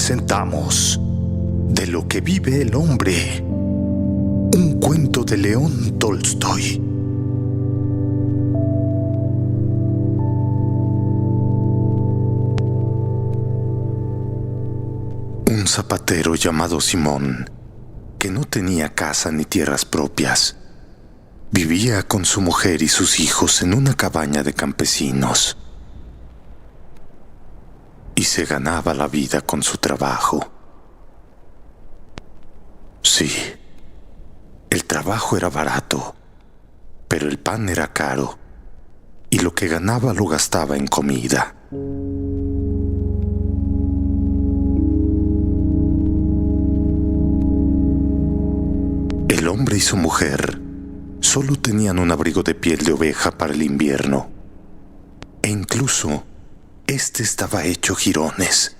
presentamos De lo que vive el hombre, un cuento de León Tolstoy. Un zapatero llamado Simón, que no tenía casa ni tierras propias, vivía con su mujer y sus hijos en una cabaña de campesinos y se ganaba la vida con su trabajo. Sí, el trabajo era barato, pero el pan era caro y lo que ganaba lo gastaba en comida. El hombre y su mujer solo tenían un abrigo de piel de oveja para el invierno, e incluso este estaba hecho jirones.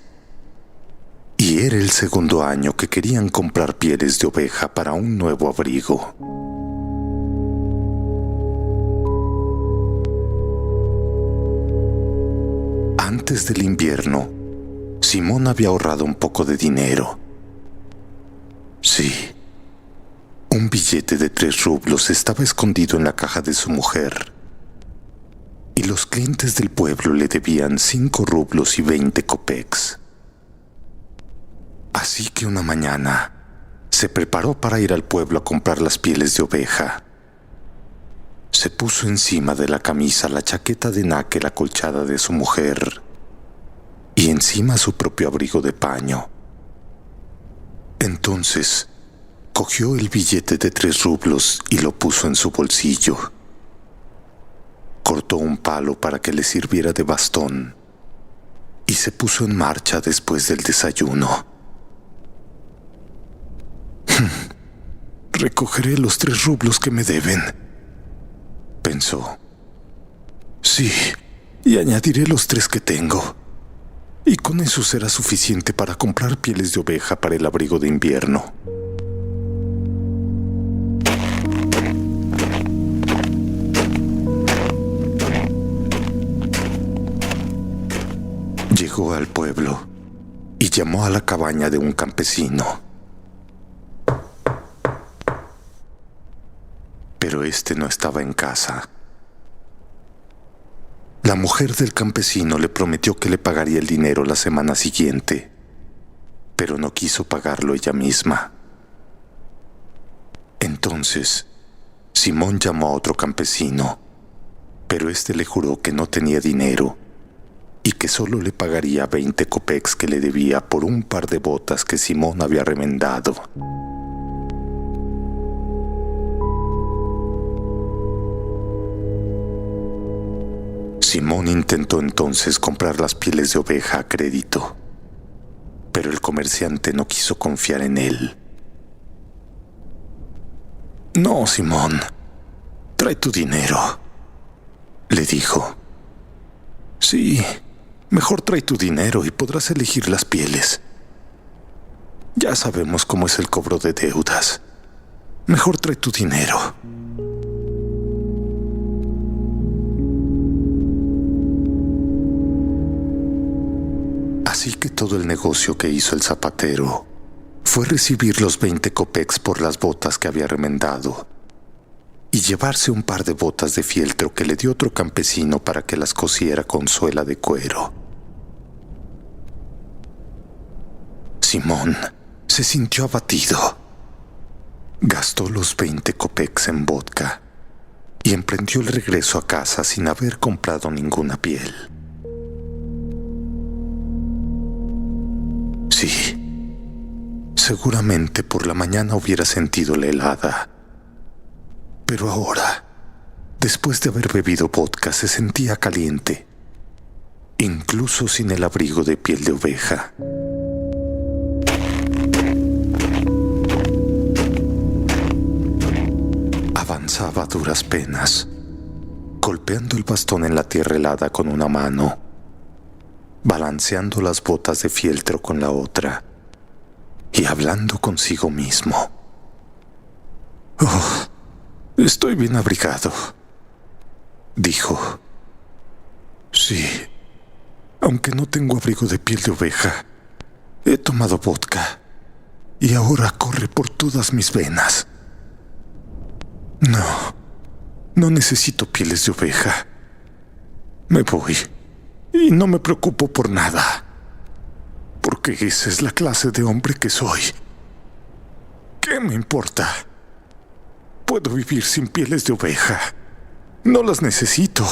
Y era el segundo año que querían comprar pieles de oveja para un nuevo abrigo. Antes del invierno, Simón había ahorrado un poco de dinero. Sí, un billete de 3 rublos estaba escondido en la caja de su mujer, y los clientes del pueblo le debían 5 rublos y 20 kopecks. Así que una mañana se preparó para ir al pueblo a comprar las pieles de oveja. Se puso encima de la camisa la chaqueta de náquer acolchada de su mujer y encima su propio abrigo de paño. Entonces cogió el billete de 3 rublos y lo puso en su bolsillo. Cortó un palo para que le sirviera de bastón y se puso en marcha después del desayuno. Recogeré los 3 rublos que me deben, pensó. Sí, y añadiré los 3 que tengo, y con eso será suficiente para comprar pieles de oveja para el abrigo de invierno. Llegó al pueblo y llamó a la cabaña de un campesino. Pero este no estaba en casa. La mujer del campesino le prometió que le pagaría el dinero la semana siguiente, pero no quiso pagarlo ella misma. Entonces, Simón llamó a otro campesino, pero este le juró que no tenía dinero y que solo le pagaría 20 kopecks que le debía por un par de botas que Simón había remendado. Simón intentó entonces comprar las pieles de oveja a crédito, pero el comerciante no quiso confiar en él. No, Simón, trae tu dinero, le dijo. Sí, mejor trae tu dinero y podrás elegir las pieles. Ya sabemos cómo es el cobro de deudas. Mejor trae tu dinero. Así que todo el negocio que hizo el zapatero fue recibir los 20 kopecks por las botas que había remendado y llevarse un par de botas de fieltro que le dio otro campesino para que las cosiera con suela de cuero. Simón se sintió abatido. Gastó los 20 kopecks en vodka y emprendió el regreso a casa sin haber comprado ninguna piel. Sí, seguramente por la mañana hubiera sentido la helada, pero ahora, después de haber bebido vodka, se sentía caliente, incluso sin el abrigo de piel de oveja. Avanzaba a duras penas, golpeando el bastón en la tierra helada con una mano, balanceando las botas de fieltro con la otra y hablando consigo mismo. Oh, estoy bien abrigado, dijo. Sí, aunque no tengo abrigo de piel de oveja, He tomado vodka y ahora corre por todas mis venas. No necesito pieles de oveja. Me voy y no me preocupo por nada, porque esa es la clase de hombre que soy. ¿Qué me importa? Puedo vivir sin pieles de oveja. No las necesito.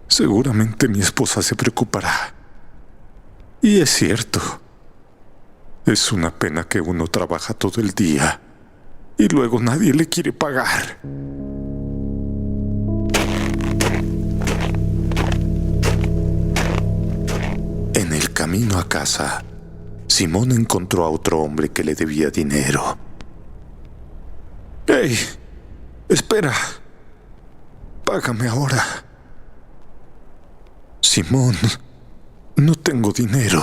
Seguramente mi esposa se preocupará. Y es cierto. Es una pena que uno trabaja todo el día y luego nadie le quiere pagar. En el camino a casa, Simón encontró a otro hombre que le debía dinero. ¡Hey! Espera. Págame ahora. Simón, no tengo dinero.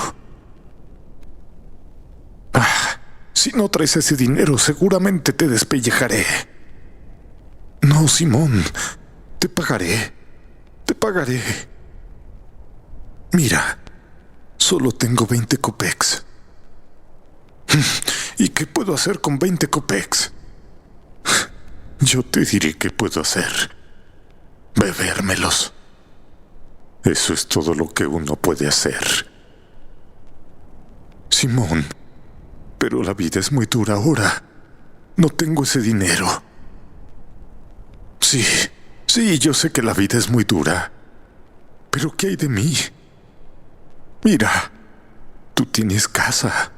Si no traes ese dinero, seguramente te despellejaré. No, Simón, te pagaré. Te pagaré. Mira, solo tengo 20 kopecks. ¿Y qué puedo hacer con 20 kopecks? Yo te diré qué puedo hacer. Bebérmelos. Eso es todo lo que uno puede hacer. Simón, pero la vida es muy dura ahora. No tengo ese dinero. Sí, yo sé que la vida es muy dura. Pero ¿qué hay de mí? Mira, tú tienes casa,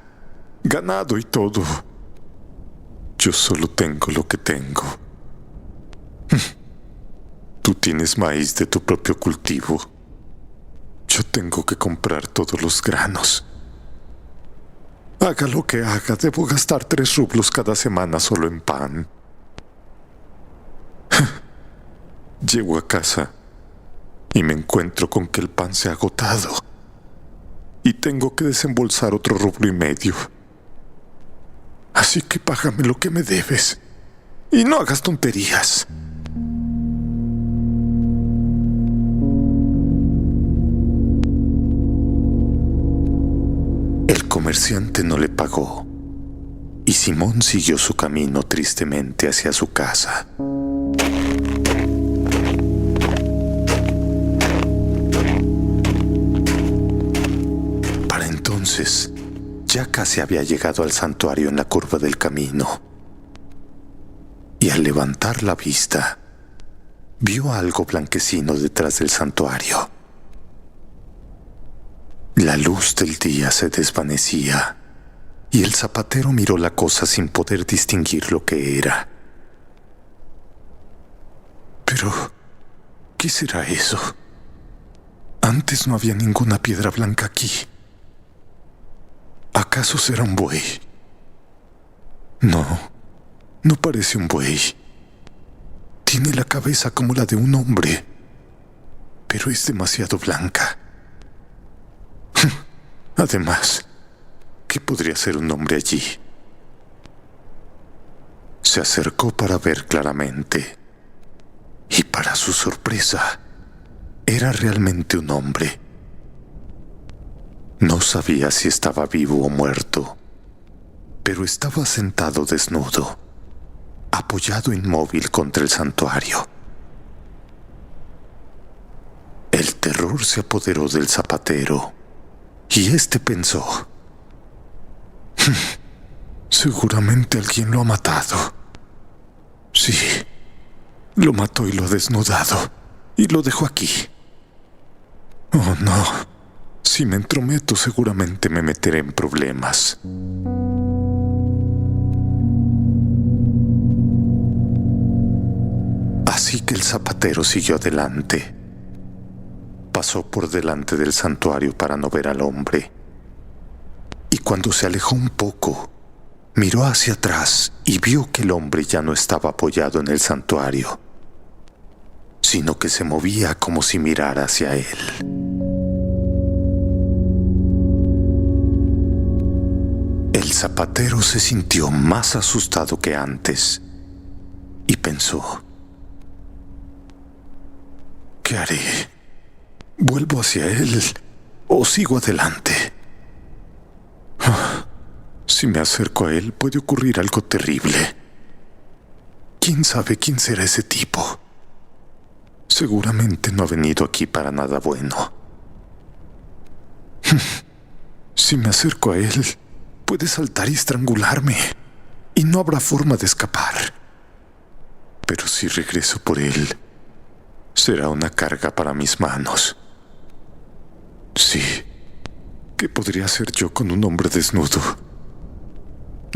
ganado y todo. Yo solo tengo lo que tengo. Tú tienes maíz de tu propio cultivo. Yo tengo que comprar todos los granos. Haga lo que haga, debo gastar 3 rublos cada semana solo en pan. Llego a casa y me encuentro con que el pan se ha agotado. Y tengo que desembolsar otro rublo y medio. Así que págame lo que me debes. Y no hagas tonterías. El comerciante no le pagó. Y Simón siguió su camino tristemente hacia su casa. Para entonces, ya casi había llegado al santuario en la curva del camino. Y al levantar la vista, vio algo blanquecino detrás del santuario. La luz del día se desvanecía y el zapatero miró la cosa sin poder distinguir lo que era. Pero, ¿qué será eso? Antes no había ninguna piedra blanca aquí. ¿Acaso será un buey? No parece un buey. Tiene la cabeza como la de un hombre, pero es demasiado blanca. Además, ¿qué podría ser un hombre allí? Se acercó para ver claramente, y para su sorpresa, era realmente un hombre. No sabía si estaba vivo o muerto, pero estaba sentado desnudo, apoyado inmóvil contra el santuario. El terror se apoderó del zapatero, y éste pensó: seguramente alguien lo ha matado. Sí, lo mató y lo ha desnudado, y lo dejó aquí. Oh, no. Si me entrometo, seguramente me meteré en problemas. Así que el zapatero siguió adelante. Pasó por delante del santuario para no ver al hombre. Y cuando se alejó un poco, miró hacia atrás y vio que el hombre ya no estaba apoyado en el santuario, sino que se movía como si mirara hacia él. El zapatero se sintió más asustado que antes y pensó: ¿qué haré? ¿Vuelvo hacia él o sigo adelante? Si me acerco a él, puede ocurrir algo terrible. ¿Quién sabe quién será ese tipo? Seguramente no ha venido aquí para nada bueno. Si me acerco a él, puede saltar y estrangularme, y no habrá forma de escapar. Pero si regreso por él, será una carga para mis manos. Sí, ¿qué podría hacer yo con un hombre desnudo?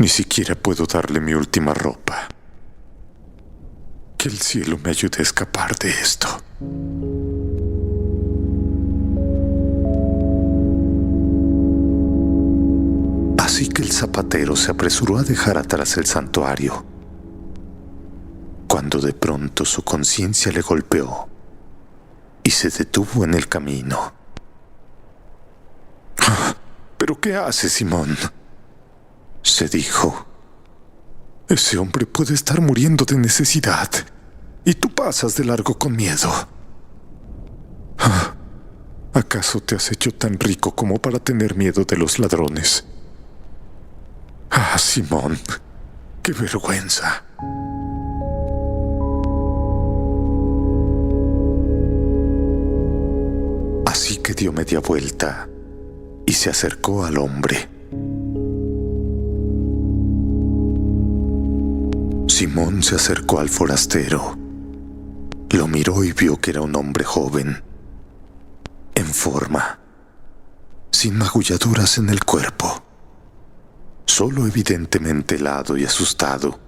Ni siquiera puedo darle mi última ropa. Que el cielo me ayude a escapar de esto. Así que el zapatero se apresuró a dejar atrás el santuario, cuando de pronto su conciencia le golpeó y se detuvo en el camino. ¿Pero qué hace, Simón?, se dijo. Ese hombre puede estar muriendo de necesidad y tú pasas de largo con miedo. ¿Acaso te has hecho tan rico como para tener miedo de los ladrones? Simón, qué vergüenza. Así que dio media vuelta y se acercó al hombre. Simón se acercó al forastero, lo miró y vio que era un hombre joven, en forma, sin magulladuras en el cuerpo, solo evidentemente helado y asustado,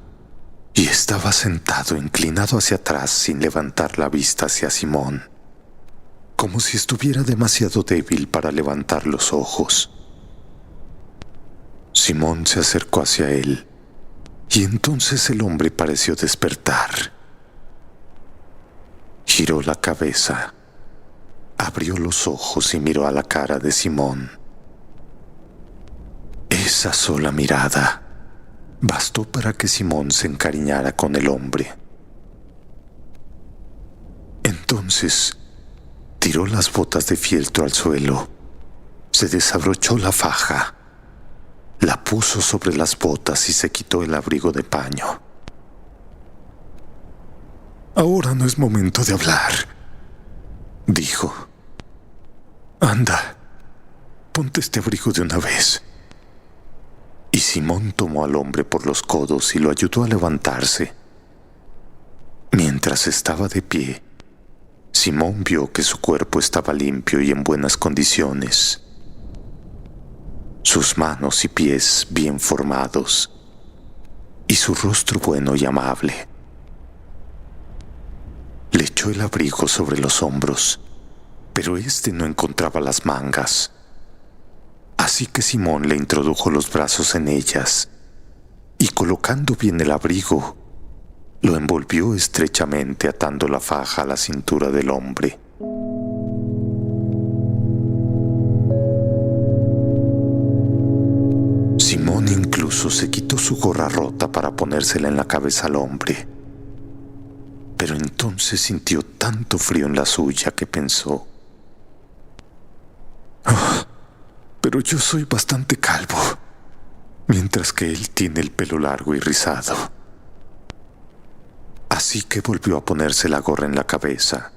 y estaba sentado inclinado hacia atrás sin levantar la vista hacia Simón, como si estuviera demasiado débil para levantar los ojos. Simón se acercó hacia él, y entonces el hombre pareció despertar. Giró la cabeza, abrió los ojos y miró a la cara de Simón. Esa sola mirada bastó para que Simón se encariñara con el hombre. Entonces tiró las botas de fieltro al suelo, se desabrochó la faja, la puso sobre las botas y se quitó el abrigo de paño. Ahora no es momento de hablar, dijo. Anda, ponte este abrigo de una vez. Y Simón tomó al hombre por los codos y lo ayudó a levantarse. Mientras estaba de pie, Simón vio que su cuerpo estaba limpio y en buenas condiciones. Sus manos y pies bien formados, y su rostro bueno y amable. Le echó el abrigo sobre los hombros, pero éste no encontraba las mangas. Así que Simón le introdujo los brazos en ellas, y colocando bien el abrigo, lo envolvió estrechamente atando la faja a la cintura del hombre. Simón incluso se quitó su gorra rota para ponérsela en la cabeza al hombre. Pero entonces sintió tanto frío en la suya que pensó: pero yo soy bastante calvo, mientras que él tiene el pelo largo y rizado. Así que volvió a ponerse la gorra en la cabeza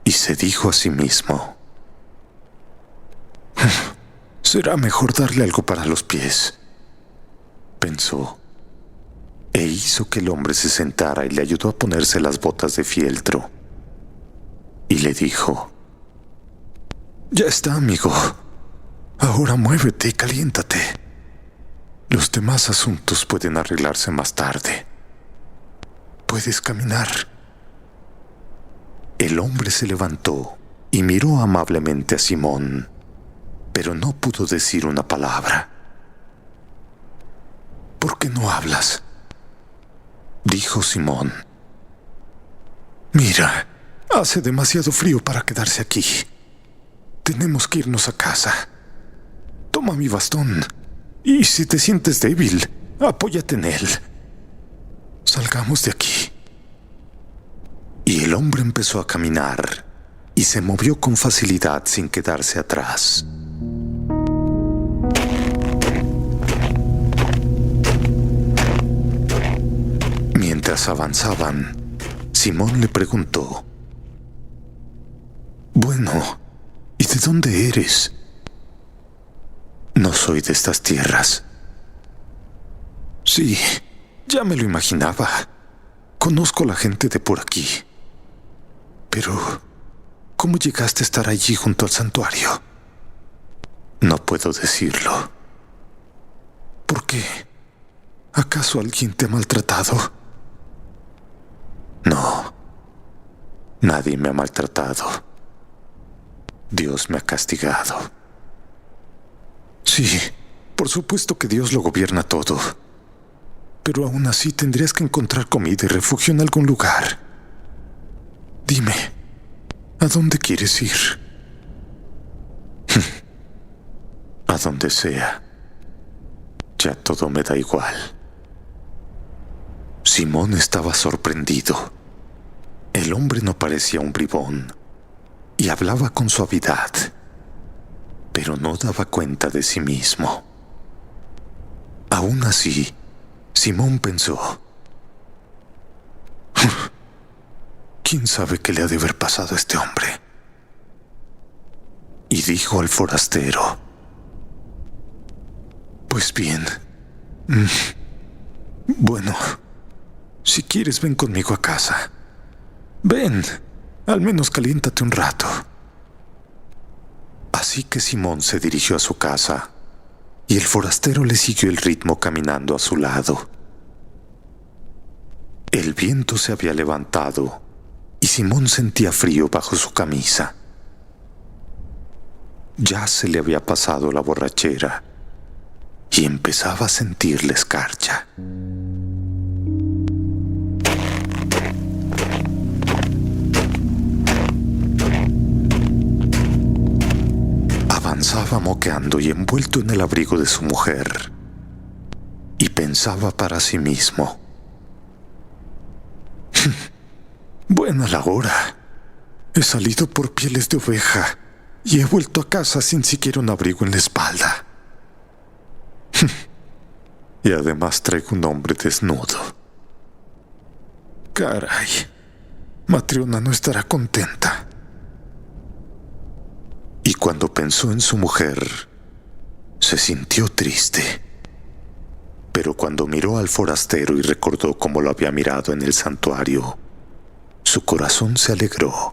y se dijo a sí mismo: será mejor darle algo para los pies, pensó, e hizo que el hombre se sentara y le ayudó a ponerse las botas de fieltro. Y le dijo: ya está, amigo. Ahora muévete y caliéntate. Los demás asuntos pueden arreglarse más tarde. Puedes caminar. El hombre se levantó y miró amablemente a Simón, pero no pudo decir una palabra. ¿Por qué no hablas?, dijo Simón. Mira, hace demasiado frío para quedarse aquí. Tenemos que irnos a casa. Toma mi bastón, y si te sientes débil, apóyate en él. Salgamos de aquí. Y el hombre empezó a caminar, y se movió con facilidad sin quedarse atrás. Mientras avanzaban, Simón le preguntó: «Bueno, ¿y de dónde eres?» «No soy de estas tierras». «Sí, ya me lo imaginaba. Conozco a la gente de por aquí. Pero, ¿cómo llegaste a estar allí junto al santuario?» «No puedo decirlo». «¿Por qué? ¿Acaso alguien te ha maltratado?» «No, nadie me ha maltratado. Dios me ha castigado». «Sí, por supuesto que Dios lo gobierna todo. Pero aún así tendrías que encontrar comida y refugio en algún lugar. Dime, ¿a dónde quieres ir?» «A donde sea. Ya todo me da igual». Simón estaba sorprendido. El hombre no parecía un bribón y hablaba con suavidad, pero no daba cuenta de sí mismo. Aún así, Simón pensó: «¿Quién sabe qué le ha de haber pasado a este hombre?» Y dijo al forastero: «Pues bien, bueno, si quieres ven conmigo a casa. Ven, al menos caliéntate un rato». Así que Simón se dirigió a su casa y el forastero le siguió el ritmo caminando a su lado. El viento se había levantado y Simón sentía frío bajo su camisa. Ya se le había pasado la borrachera y empezaba a sentir la escarcha. Avanzaba moqueando y envuelto en el abrigo de su mujer, y pensaba para sí mismo: «Buena la hora. He salido por pieles de oveja y he vuelto a casa sin siquiera un abrigo en la espalda. Y además traigo un hombre desnudo. Caray, Matriona no estará contenta». Y cuando pensó en su mujer, se sintió triste. Pero cuando miró al forastero y recordó cómo lo había mirado en el santuario, su corazón se alegró.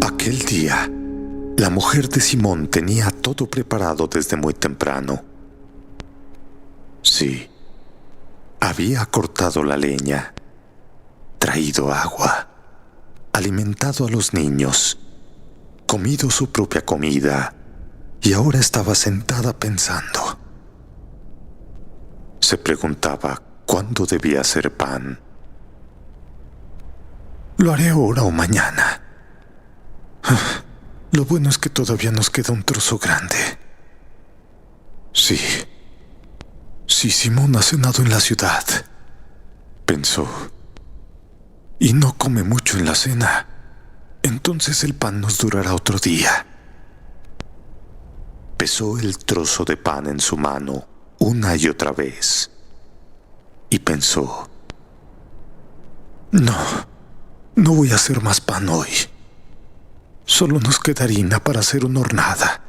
Aquel día, la mujer de Simón tenía todo preparado desde muy temprano. Sí, había cortado la leña, traído agua, alimentado a los niños, comido su propia comida y ahora estaba sentada pensando. Se preguntaba cuándo debía hacer pan. «Lo haré ahora o mañana. Lo bueno es que todavía nos queda un trozo grande. Sí, Simón ha cenado en la ciudad», pensó, «y no come mucho en la cena. Entonces el pan nos durará otro día». Pesó el trozo de pan en su mano una y otra vez y pensó: No voy a hacer más pan hoy. Solo nos queda harina para hacer una hornada.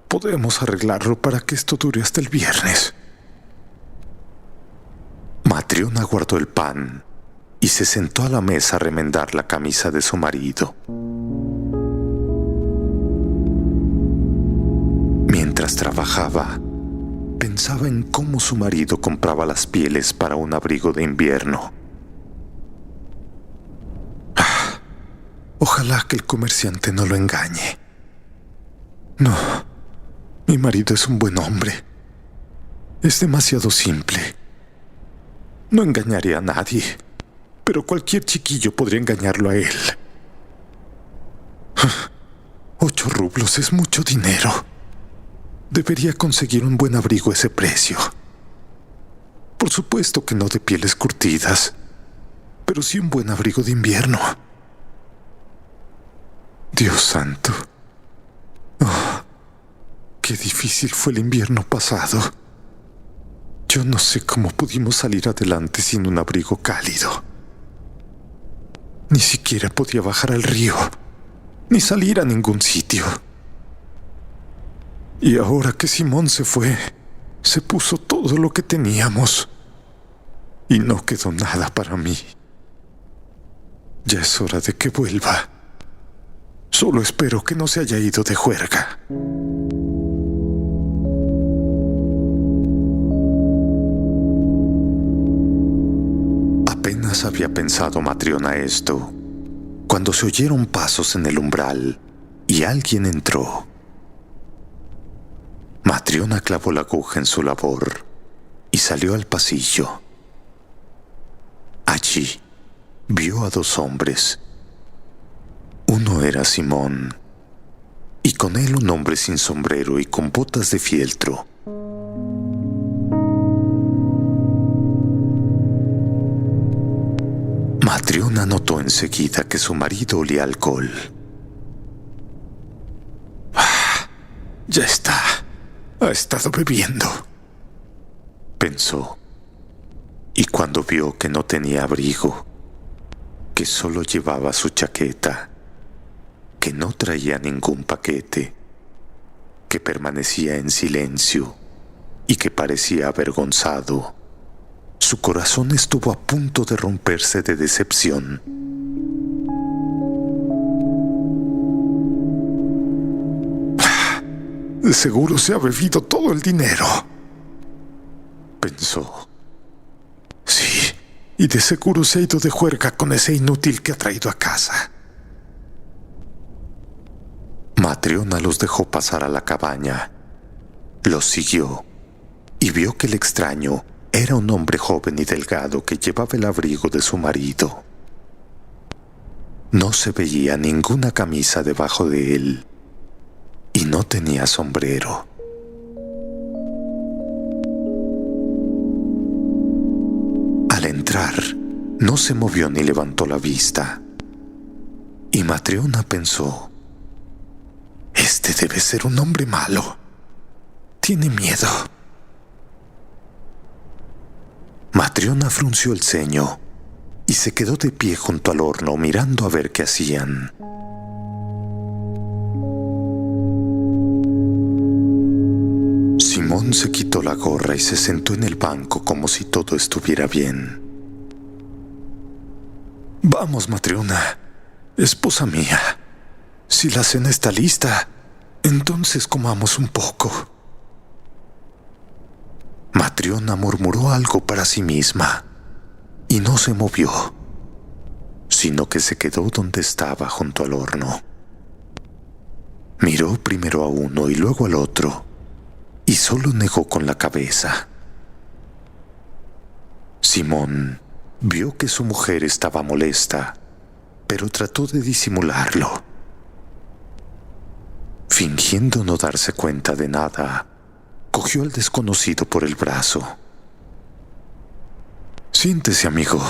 Podemos arreglarlo para que esto dure hasta el viernes». Matriona guardó el pan y se sentó a la mesa a remendar la camisa de su marido. Mientras trabajaba, pensaba en cómo su marido compraba las pieles para un abrigo de invierno. Ojalá que el comerciante no lo engañe. No, mi marido es un buen hombre. Es demasiado simple. No engañaré a nadie, pero cualquier chiquillo podría engañarlo a él. 8 rublos es mucho dinero. Debería conseguir un buen abrigo a ese precio. Por supuesto que no de pieles curtidas, pero sí un buen abrigo de invierno. Dios santo, qué difícil fue el invierno pasado. Yo no sé cómo pudimos salir adelante sin un abrigo cálido. Ni siquiera podía bajar al río, ni salir a ningún sitio. Y ahora que Simón se fue, se puso todo lo que teníamos. Y no quedó nada para mí. Ya es hora de que vuelva. Solo espero que no se haya ido de juerga. Apenas había pensado Matriona esto, cuando se oyeron pasos en el umbral y alguien entró. Matriona clavó la aguja en su labor y salió al pasillo. Allí vio a dos hombres. Uno era Simón, y con él un hombre sin sombrero y con botas de fieltro. Matriona notó enseguida que su marido olía alcohol. Ya está. Ha estado bebiendo, pensó. Y cuando vio que no tenía abrigo, que solo llevaba su chaqueta, que no traía ningún paquete, que permanecía en silencio y que parecía avergonzado, su corazón estuvo a punto de romperse de decepción. De seguro se ha bebido todo el dinero, pensó. Sí, y de seguro se ha ido de juerga con ese inútil que ha traído a casa. Matriona los dejó pasar a la cabaña. Los siguió y vio que el extraño era un hombre joven y delgado que llevaba el abrigo de su marido. No se veía ninguna camisa debajo de él y no tenía sombrero. Al entrar, no se movió ni levantó la vista. Y Matriona pensó: este debe ser un hombre malo. Tiene miedo. Matriona frunció el ceño y se quedó de pie junto al horno mirando a ver qué hacían. Simón se quitó la gorra y se sentó en el banco como si todo estuviera bien. Vamos, Matriona, esposa mía. Si la cena está lista, entonces comamos un poco. Matriona murmuró algo para sí misma y no se movió, sino que se quedó donde estaba junto al horno. Miró primero a uno y luego al otro y solo negó con la cabeza. Simón vio que su mujer estaba molesta, pero trató de disimularlo. Fingiendo no darse cuenta de nada, cogió al desconocido por el brazo. «Siéntese, amigo»,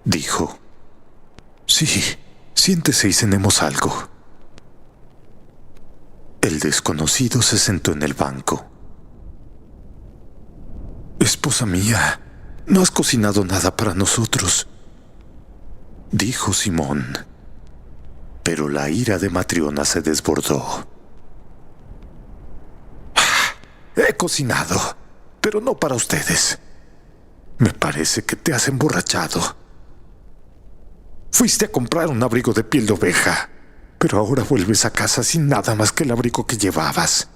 dijo. «Sí, siéntese y cenemos algo». El desconocido se sentó en el banco. «Esposa mía, no has cocinado nada para nosotros», dijo Simón. Pero la ira de Matriona se desbordó. «He cocinado, pero no para ustedes. Me parece que te has emborrachado. Fuiste a comprar un abrigo de piel de oveja, pero ahora vuelves a casa sin nada más que el abrigo que llevabas.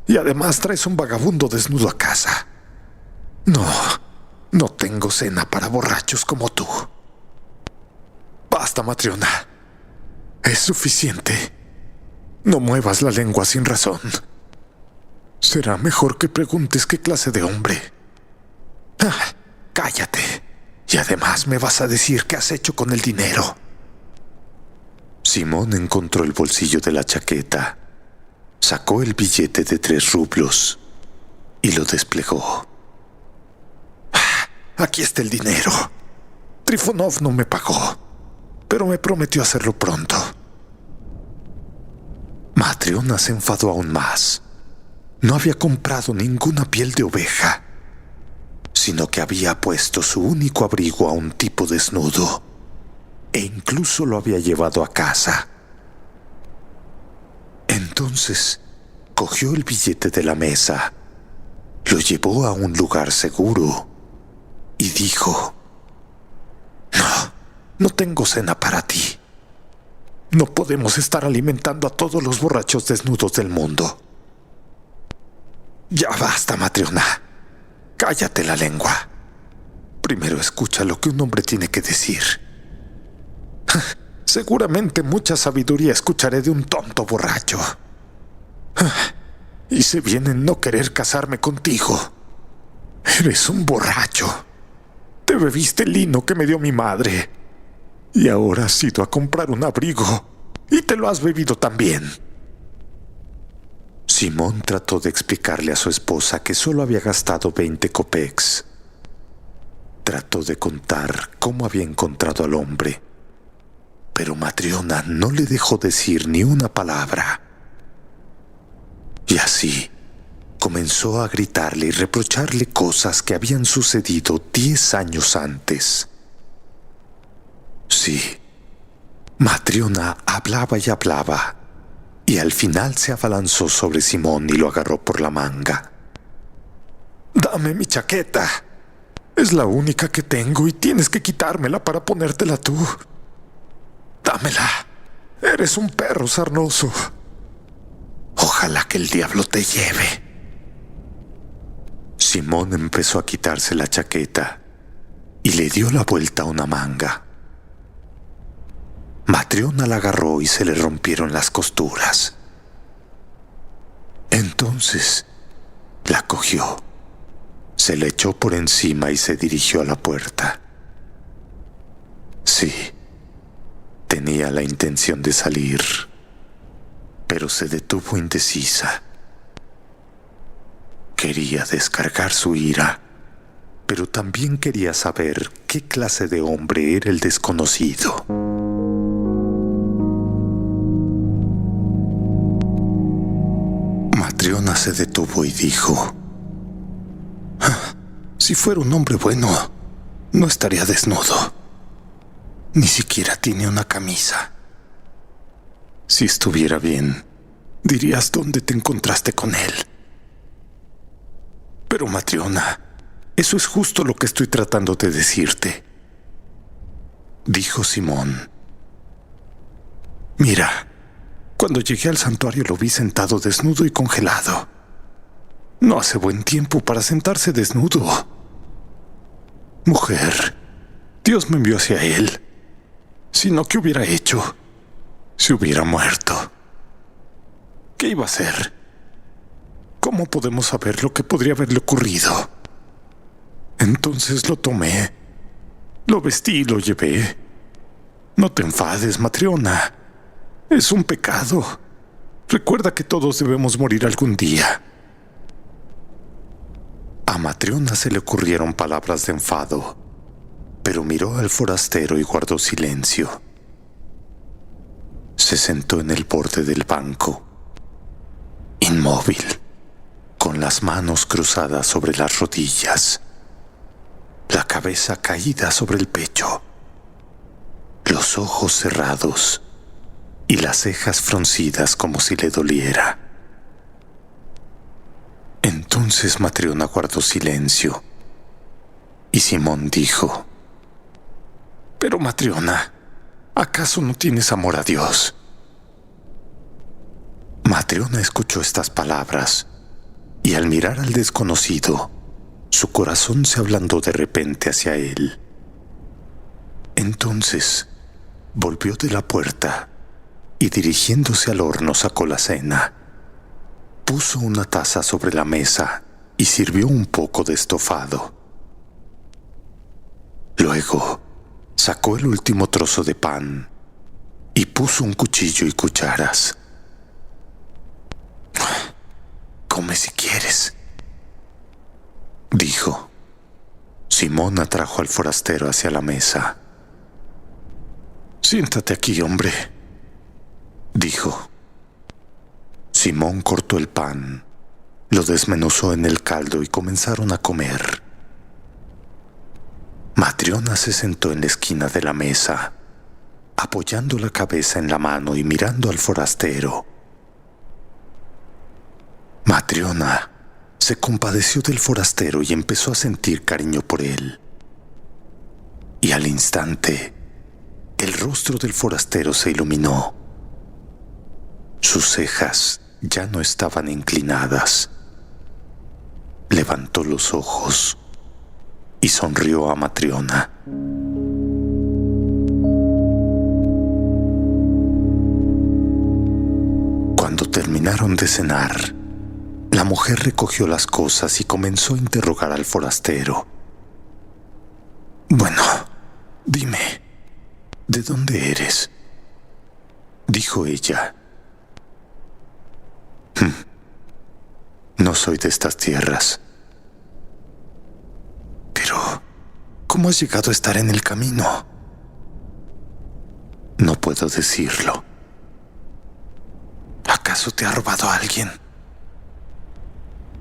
Y además traes un vagabundo desnudo a casa. No tengo cena para borrachos como tú. Basta, Matriona. Es suficiente. No muevas la lengua sin razón. Será mejor que preguntes qué clase de hombre. Cállate. Y además me vas a decir qué has hecho con el dinero». Simón encontró el bolsillo de la chaqueta, sacó el billete de 3 rublos y lo desplegó. «Aquí está el dinero. Trifonov no me pagó, pero me prometió hacerlo pronto». Matriona se enfadó aún más no había comprado ninguna piel de oveja, sino que había puesto su único abrigo a un tipo desnudo e incluso lo había llevado a casa. Entonces cogió el billete de la mesa, lo llevó a un lugar seguro y dijo: no tengo cena para ti. No podemos estar alimentando a todos los borrachos desnudos del mundo. Ya basta, Matriona. Cállate la lengua. Primero escucha lo que un hombre tiene que decir. Seguramente mucha sabiduría escucharé de un tonto borracho. Y se viene en no querer casarme contigo. Eres un borracho. Te bebiste el lino que me dio mi madre. Y ahora has ido a comprar un abrigo y te lo has bebido también. Simón trató de explicarle a su esposa que solo había gastado 20 copecks. Trató de contar cómo había encontrado al hombre, pero Matriona no le dejó decir ni una palabra. Y así comenzó a gritarle y reprocharle cosas que habían sucedido 10 años antes. Sí, Matriona hablaba y hablaba, y al final se abalanzó sobre Simón y lo agarró por la manga. «Dame mi chaqueta. Es la única que tengo y tienes que quitármela para ponértela tú. Dámela. Eres un perro sarnoso. Ojalá que el diablo te lleve». Simón empezó a quitarse la chaqueta y le dio la vuelta a una manga. Matriona la agarró y se le rompieron las costuras. Entonces la cogió, se le echó por encima y se dirigió a la puerta. Sí, tenía la intención de salir, pero se detuvo indecisa. Quería descargar su ira, pero también quería saber qué clase de hombre era el desconocido. Matriona se detuvo y dijo: si fuera un hombre bueno, no estaría desnudo. Ni siquiera tiene una camisa. Si estuviera bien, dirías dónde te encontraste con él. Pero Matriona, eso es justo lo que estoy tratando de decirte, dijo Simón. Mira, cuando llegué al santuario lo vi sentado desnudo y congelado. No hace buen tiempo para sentarse desnudo. Mujer, Dios me envió hacia él. Si no, ¿qué hubiera hecho? Se hubiera muerto. ¿Qué iba a hacer? ¿Cómo podemos saber lo que podría haberle ocurrido? Entonces lo tomé, lo vestí y lo llevé. No te enfades, Matriona. Es un pecado. Recuerda que todos debemos morir algún día. A Matriona se le ocurrieron palabras de enfado, pero miró al forastero y guardó silencio. Se sentó en el borde del banco, inmóvil, con las manos cruzadas sobre las rodillas, la cabeza caída sobre el pecho, los ojos cerrados y las cejas fruncidas como si le doliera. Entonces Matriona guardó silencio y Simón dijo: Pero Matriona, ¿acaso no tienes amor a Dios? Matriona escuchó estas palabras y al mirar al desconocido, su corazón se ablandó de repente hacia él. Entonces volvió de la puerta y dirigiéndose al horno sacó la cena. Puso una taza sobre la mesa y sirvió un poco de estofado. Luego sacó el último trozo de pan y puso un cuchillo y cucharas. «Come si quieres», dijo. Simón atrajo al forastero hacia la mesa. «Siéntate aquí, hombre», dijo. Simón cortó el pan, Lo desmenuzó en el caldo y comenzaron a comer. Matriona se sentó en la esquina de la mesa, apoyando la cabeza en la mano y mirando al forastero. Matriona se compadeció del forastero y empezó a sentir cariño por él. Y al instante, el rostro del forastero se iluminó. Sus cejas ya no estaban inclinadas. Levantó los ojos y sonrió a Matriona. Cuando terminaron de cenar, la mujer recogió las cosas y comenzó a interrogar al forastero. «Bueno, dime, ¿de dónde eres?», dijo ella. «No soy de estas tierras». «Pero, ¿cómo has llegado a estar en el camino?». «No puedo decirlo». «¿Acaso te ha robado alguien?».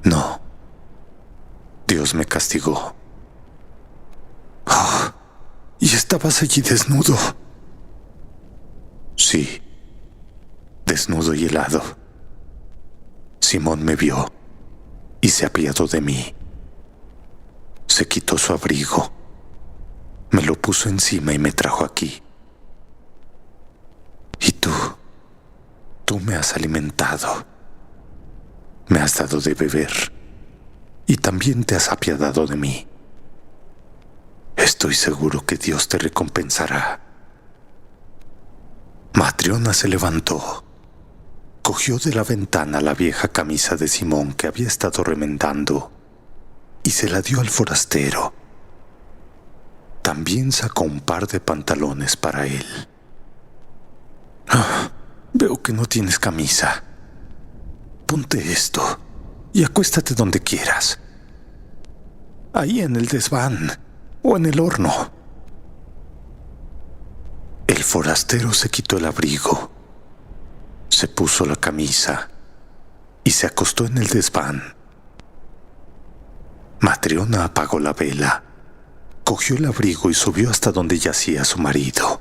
«No. Dios me castigó». «Oh, ¿y estabas allí desnudo?». «Sí, desnudo y helado. Simón me vio y se apiadó de mí. Se quitó su abrigo, me lo puso encima y me trajo aquí. Y tú me has alimentado, me has dado de beber y también te has apiadado de mí. Estoy seguro que Dios te recompensará». Matriona se levantó, cogió de la ventana la vieja camisa de Simón que había estado remendando y se la dio al forastero. También sacó un par de pantalones para él. «Veo que no tienes camisa. Ponte esto y acuéstate donde quieras. Ahí en el desván o en el horno». El forastero se quitó el abrigo, se puso la camisa y se acostó en el desván. Matriona apagó la vela, cogió el abrigo y subió hasta donde yacía su marido.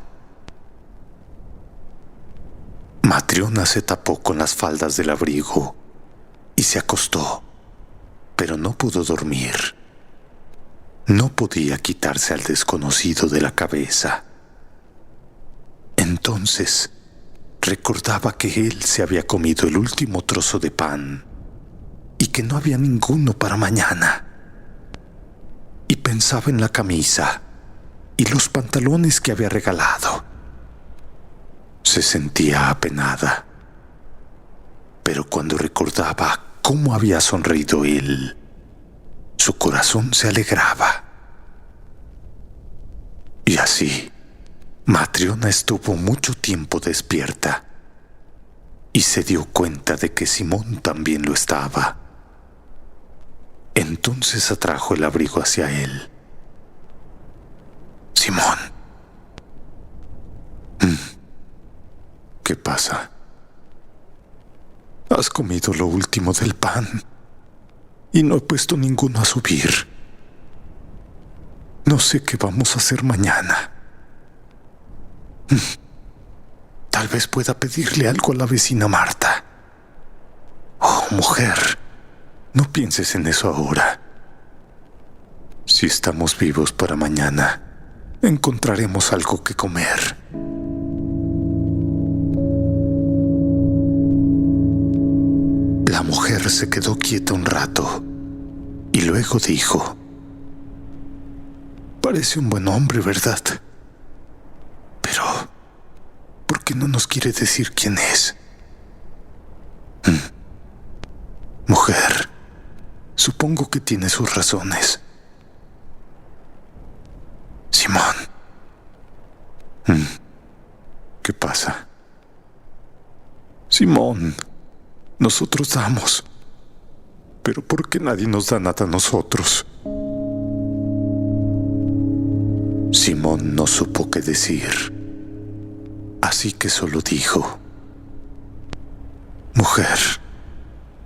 Matriona se tapó con las faldas del abrigo y se acostó, pero no pudo dormir. No podía quitarse al desconocido de la cabeza. Entonces recordaba que él se había comido el último trozo de pan y que no había ninguno para mañana. Y pensaba en la camisa y los pantalones que había regalado. Se sentía apenada, pero cuando recordaba cómo había sonreído él, su corazón se alegraba. Y así, Matriona estuvo mucho tiempo despierta y se dio cuenta de que Simón también lo estaba. Entonces atrajo el abrigo hacia él. «Simón». «¿Qué pasa?». «Has comido lo último del pan y no he puesto ninguno a subir. No sé qué vamos a hacer mañana. Tal vez pueda pedirle algo a la vecina Marta». «Oh, mujer, no pienses en eso ahora. Si estamos vivos para mañana, encontraremos algo que comer». La mujer se quedó quieta un rato y luego dijo: «Parece un buen hombre, ¿verdad? Pero, ¿por qué no nos quiere decir quién es?». «Mujer, supongo que tiene sus razones». «Simón». «¿Qué pasa?». «Simón, nosotros damos, pero ¿por qué nadie nos da nada a nosotros?». Simón no supo qué decir, así que solo dijo: «Mujer,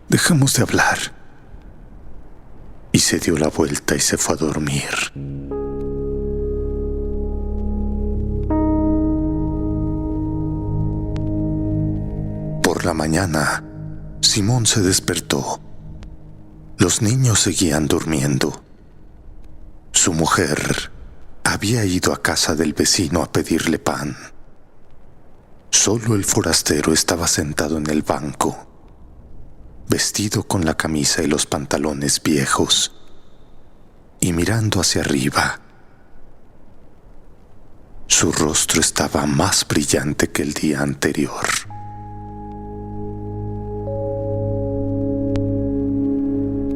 dejamos de hablar se dio la vuelta y se fue a dormir. Por la mañana, Simón se despertó. Los niños seguían durmiendo. Su mujer había ido a casa del vecino a pedirle pan. Solo el forastero estaba sentado en el banco, vestido con la camisa y los pantalones viejos, y mirando hacia arriba. Su rostro estaba más brillante que el día anterior.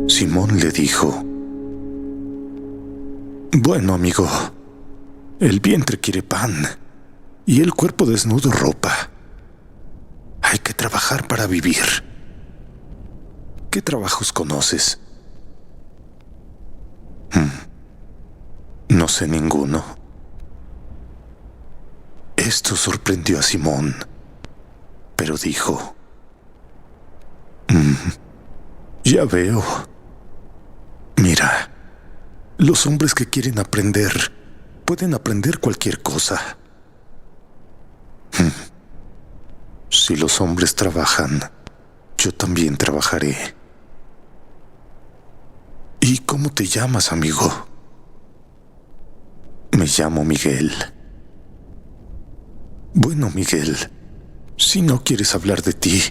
Simón le dijo: «Bueno, amigo, el vientre quiere pan y el cuerpo desnudo ropa. Hay que trabajar para vivir. ¿Qué trabajos conoces?» No sé ninguno». Esto sorprendió a Simón, pero dijo: «Ya veo. Mira, los hombres que quieren aprender pueden aprender cualquier cosa. Si los hombres trabajan, yo también trabajaré». «¿Y cómo te llamas, amigo?» «Me llamo Miguel». «Bueno, Miguel, si no quieres hablar de ti,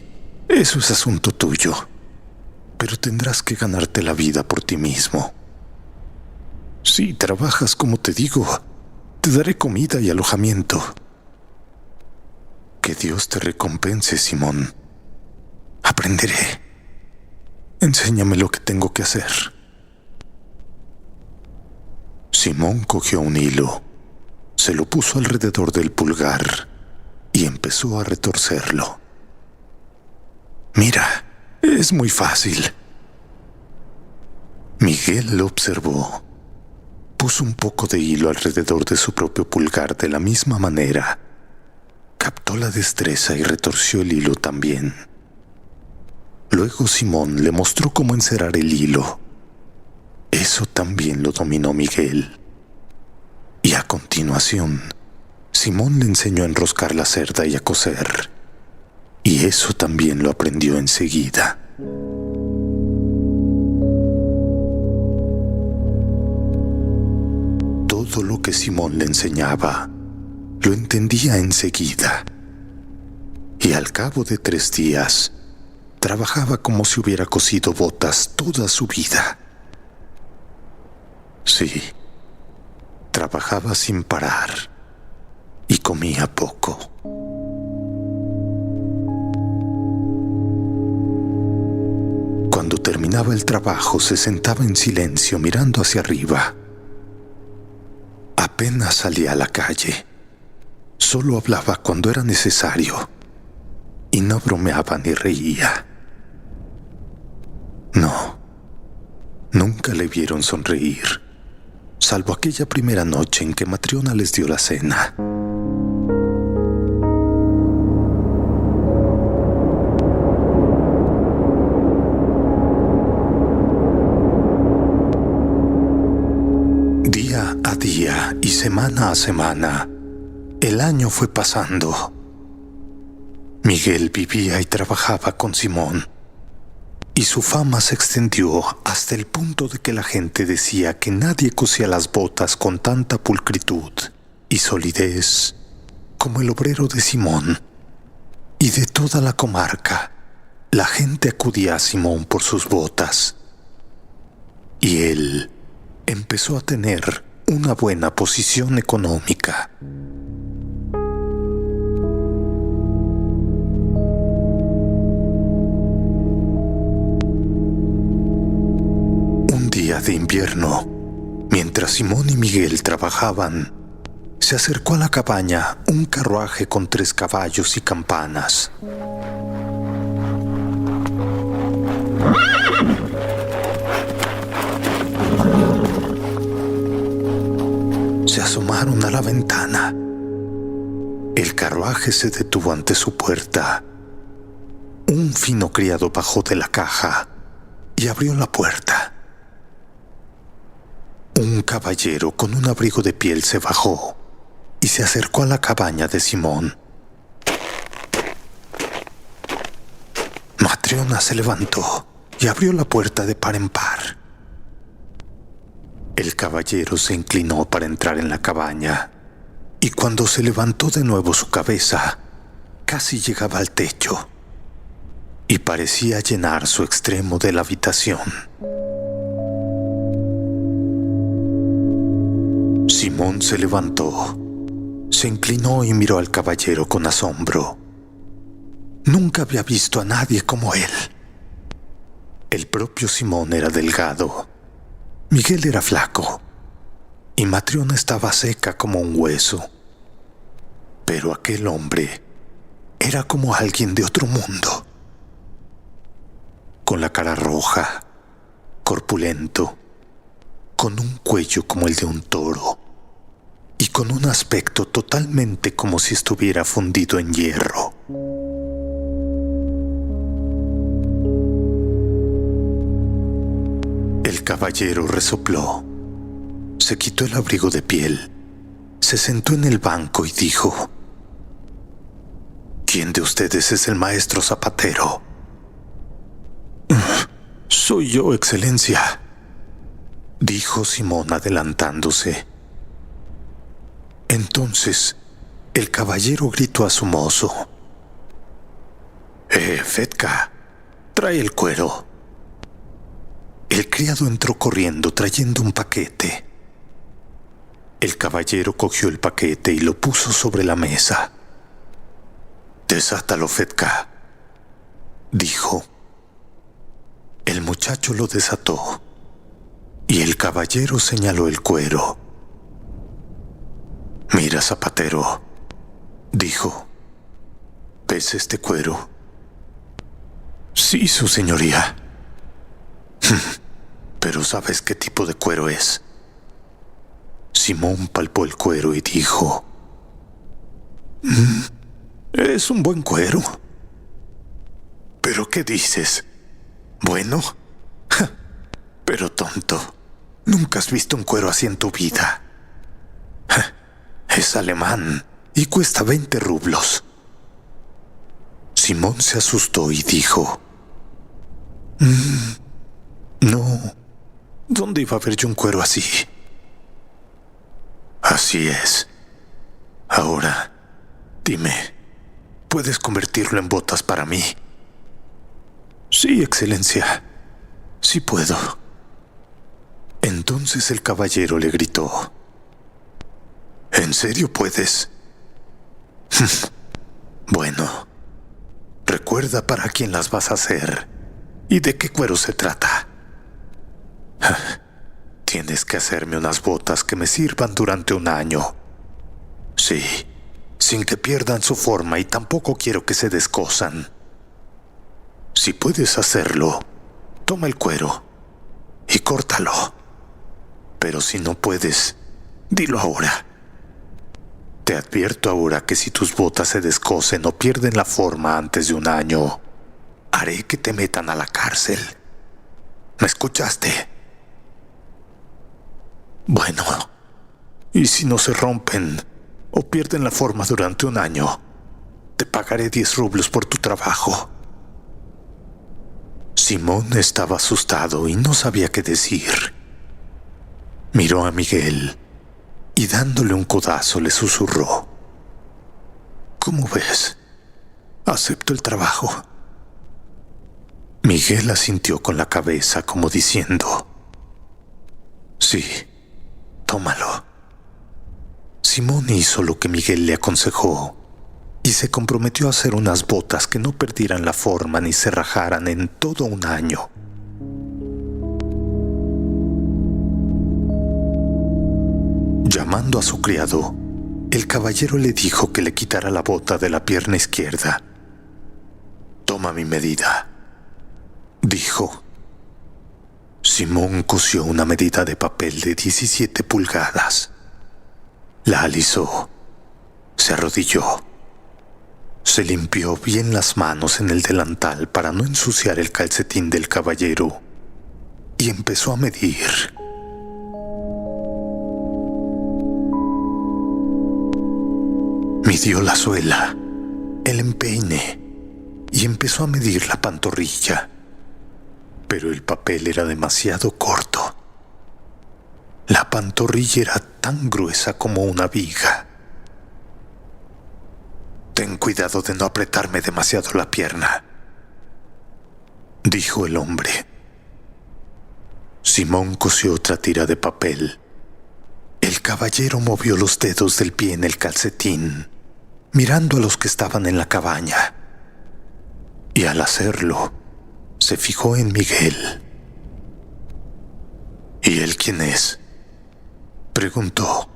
eso es asunto tuyo, pero tendrás que ganarte la vida por ti mismo. Si trabajas como te digo, te daré comida y alojamiento». «Que Dios te recompense, Simón. Aprenderé. Enséñame lo que tengo que hacer». Simón cogió un hilo, se lo puso alrededor del pulgar y empezó a retorcerlo. «Mira, es muy fácil». Miguel lo observó. Puso un poco de hilo alrededor de su propio pulgar de la misma manera. Captó la destreza y retorció el hilo también. Luego Simón le mostró cómo encerar el hilo. Eso también lo dominó Miguel. Y a continuación, Simón le enseñó a enroscar la cerda y a coser. Y eso también lo aprendió enseguida. Todo lo que Simón le enseñaba, lo entendía enseguida. Y al cabo de 3 días, trabajaba como si hubiera cosido botas toda su vida. Sí, trabajaba sin parar y comía poco. Cuando terminaba el trabajo, se sentaba en silencio mirando hacia arriba. Apenas salía a la calle. Solo hablaba cuando era necesario y no bromeaba ni reía. No, nunca le vieron sonreír, salvo aquella primera noche en que Matriona les dio la cena. Día a día y semana a semana, el año fue pasando. Miguel vivía y trabajaba con Simón, y su fama se extendió hasta el punto de que la gente decía que nadie cosía las botas con tanta pulcritud y solidez como el obrero de Simón. Y de toda la comarca, la gente acudía a Simón por sus botas. Y él empezó a tener una buena posición económica. Un día de invierno, mientras Simón y Miguel trabajaban, se acercó a la cabaña un carruaje con 3 caballos y campanas. Se asomaron a la ventana. El carruaje se detuvo ante su puerta. Un fino criado bajó de la caja y abrió la puerta. Un caballero con un abrigo de piel se bajó y se acercó a la cabaña de Simón. Matriona se levantó y abrió la puerta de par en par. El caballero se inclinó para entrar en la cabaña, y cuando se levantó de nuevo su cabeza, casi llegaba al techo, y parecía llenar su extremo de la habitación. Simón se levantó, se inclinó y miró al caballero con asombro. Nunca había visto a nadie como él. El propio Simón era delgado, Miguel era flaco y Matriona estaba seca como un hueso. Pero aquel hombre era como alguien de otro mundo. Con la cara roja, corpulento, con un cuello como el de un toro y con un aspecto totalmente como si estuviera fundido en hierro. El caballero resopló, se quitó el abrigo de piel, se sentó en el banco y dijo: ¿Quién de ustedes es el maestro zapatero? Soy yo, Excelencia, dijo Simón adelantándose. Entonces el caballero gritó a su mozo: Fedka, trae el cuero. El criado entró corriendo trayendo un paquete. El caballero cogió el paquete y lo puso sobre la mesa. Desátalo, Fedka, dijo. El muchacho lo desató y el caballero señaló el cuero. Mira, zapatero, dijo. ¿Ves este cuero? Sí, su señoría. Pero ¿sabes qué tipo de cuero es? Simón palpó el cuero y dijo: es un buen cuero. ¿Pero qué dices? ¿Bueno? Pero tonto, nunca has visto un cuero así en tu vida. Es alemán y cuesta 20 rublos. Simón se asustó y dijo: no, ¿dónde iba a haber yo un cuero así? Así es. Ahora, dime, ¿puedes convertirlo en botas para mí? Sí, Excelencia, sí puedo. Entonces el caballero le gritó: ¿En serio puedes? Bueno, recuerda para quién las vas a hacer y de qué cuero se trata. Tienes que hacerme unas botas que me sirvan durante un año. Sí, sin que pierdan su forma y tampoco quiero que se descosan. Si puedes hacerlo, toma el cuero y córtalo. Pero si no puedes, dilo ahora. Te advierto ahora que si tus botas se descosen o pierden la forma antes de un año, haré que te metan a la cárcel. ¿Me escuchaste? Bueno, y si no se rompen o pierden la forma durante un año, te pagaré 10 rublos por tu trabajo. Simón estaba asustado y no sabía qué decir. Miró a Miguel y dándole un codazo le susurró: ¿Cómo ves? ¿Acepto el trabajo? Miguel asintió con la cabeza como diciendo: sí, tómalo. Simón hizo lo que Miguel le aconsejó y se comprometió a hacer unas botas que no perdieran la forma ni se rajaran en todo un año. Llamando a su criado, el caballero le dijo que le quitara la bota de la pierna izquierda. Toma mi medida, dijo. Simón cosió una medida de papel de 17 pulgadas. La alisó, se arrodilló, se limpió bien las manos en el delantal para no ensuciar el calcetín del caballero y empezó a medir. Midió la suela, el empeine y empezó a medir la pantorrilla. Pero el papel era demasiado corto. La pantorrilla era tan gruesa como una viga. «Ten cuidado de no apretarme demasiado la pierna», dijo el hombre. Simón cosió otra tira de papel. El caballero movió los dedos del pie en el calcetín, mirando a los que estaban en la cabaña. Y al hacerlo, se fijó en Miguel. «¿Y él quién es?», preguntó.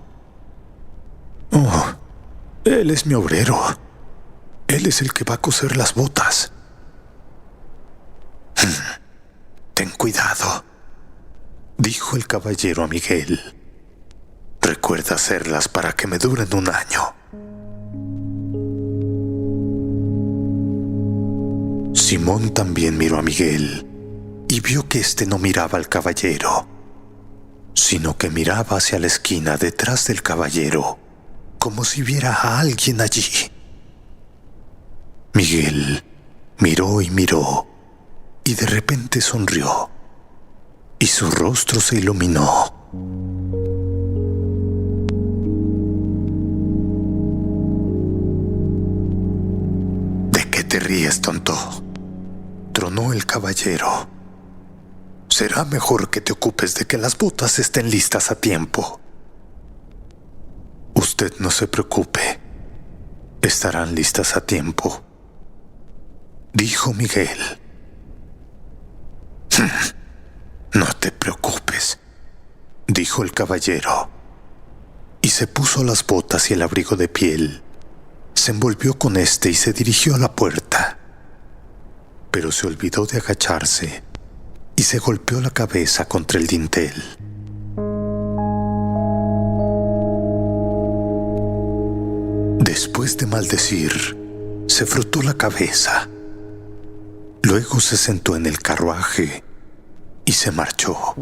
«Oh, él es mi obrero. Él es el que va a coser las botas». «Ten cuidado», dijo el caballero a Miguel. «Recuerda hacerlas para que me duren un año». Simón también miró a Miguel y vio que éste no miraba al caballero, sino que miraba hacia la esquina detrás del caballero, como si viera a alguien allí. Miguel miró y miró, y de repente sonrió, y su rostro se iluminó. «¿De qué te ríes, tonto?», tronó el caballero. «Será mejor que te ocupes de que las botas estén listas a tiempo». «Usted no se preocupe, estarán listas a tiempo», dijo Miguel. «No te preocupes», dijo el caballero, y se puso las botas y el abrigo de piel. Se envolvió con este y se dirigió a la puerta, pero se olvidó de agacharse y se golpeó la cabeza contra el dintel. Después de maldecir, se frotó la cabeza. Luego se sentó en el carruaje y se marchó.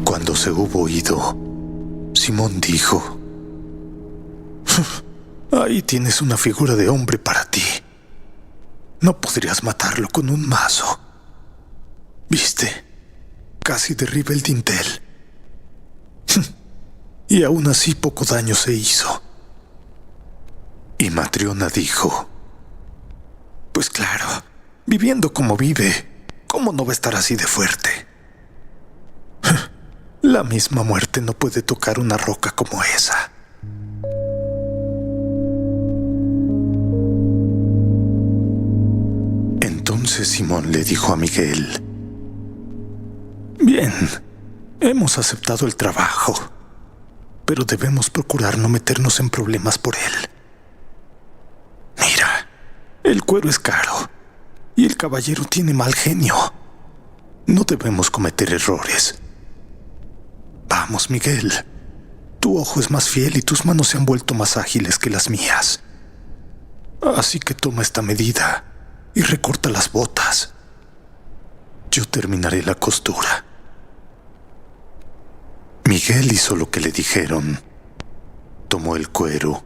Cuando se hubo ido, Simón dijo: «Ahí tienes una figura de hombre para ti. No podrías matarlo con un mazo. ¿Viste? Casi derriba el dintel. Y aún así poco daño se hizo». Y Matriona dijo: «Pues claro, viviendo como vive, ¿cómo no va a estar así de fuerte? La misma muerte no puede tocar una roca como esa». Entonces Simón le dijo a Miguel: «Bien, hemos aceptado el trabajo, pero debemos procurar no meternos en problemas por él. Mira, el cuero es caro y el caballero tiene mal genio. No debemos cometer errores. Vamos, Miguel. Tu ojo es más fiel y tus manos se han vuelto más ágiles que las mías. Así que toma esta medida y recorta las botas. Yo terminaré la costura». Miguel hizo lo que le dijeron. Tomó el cuero,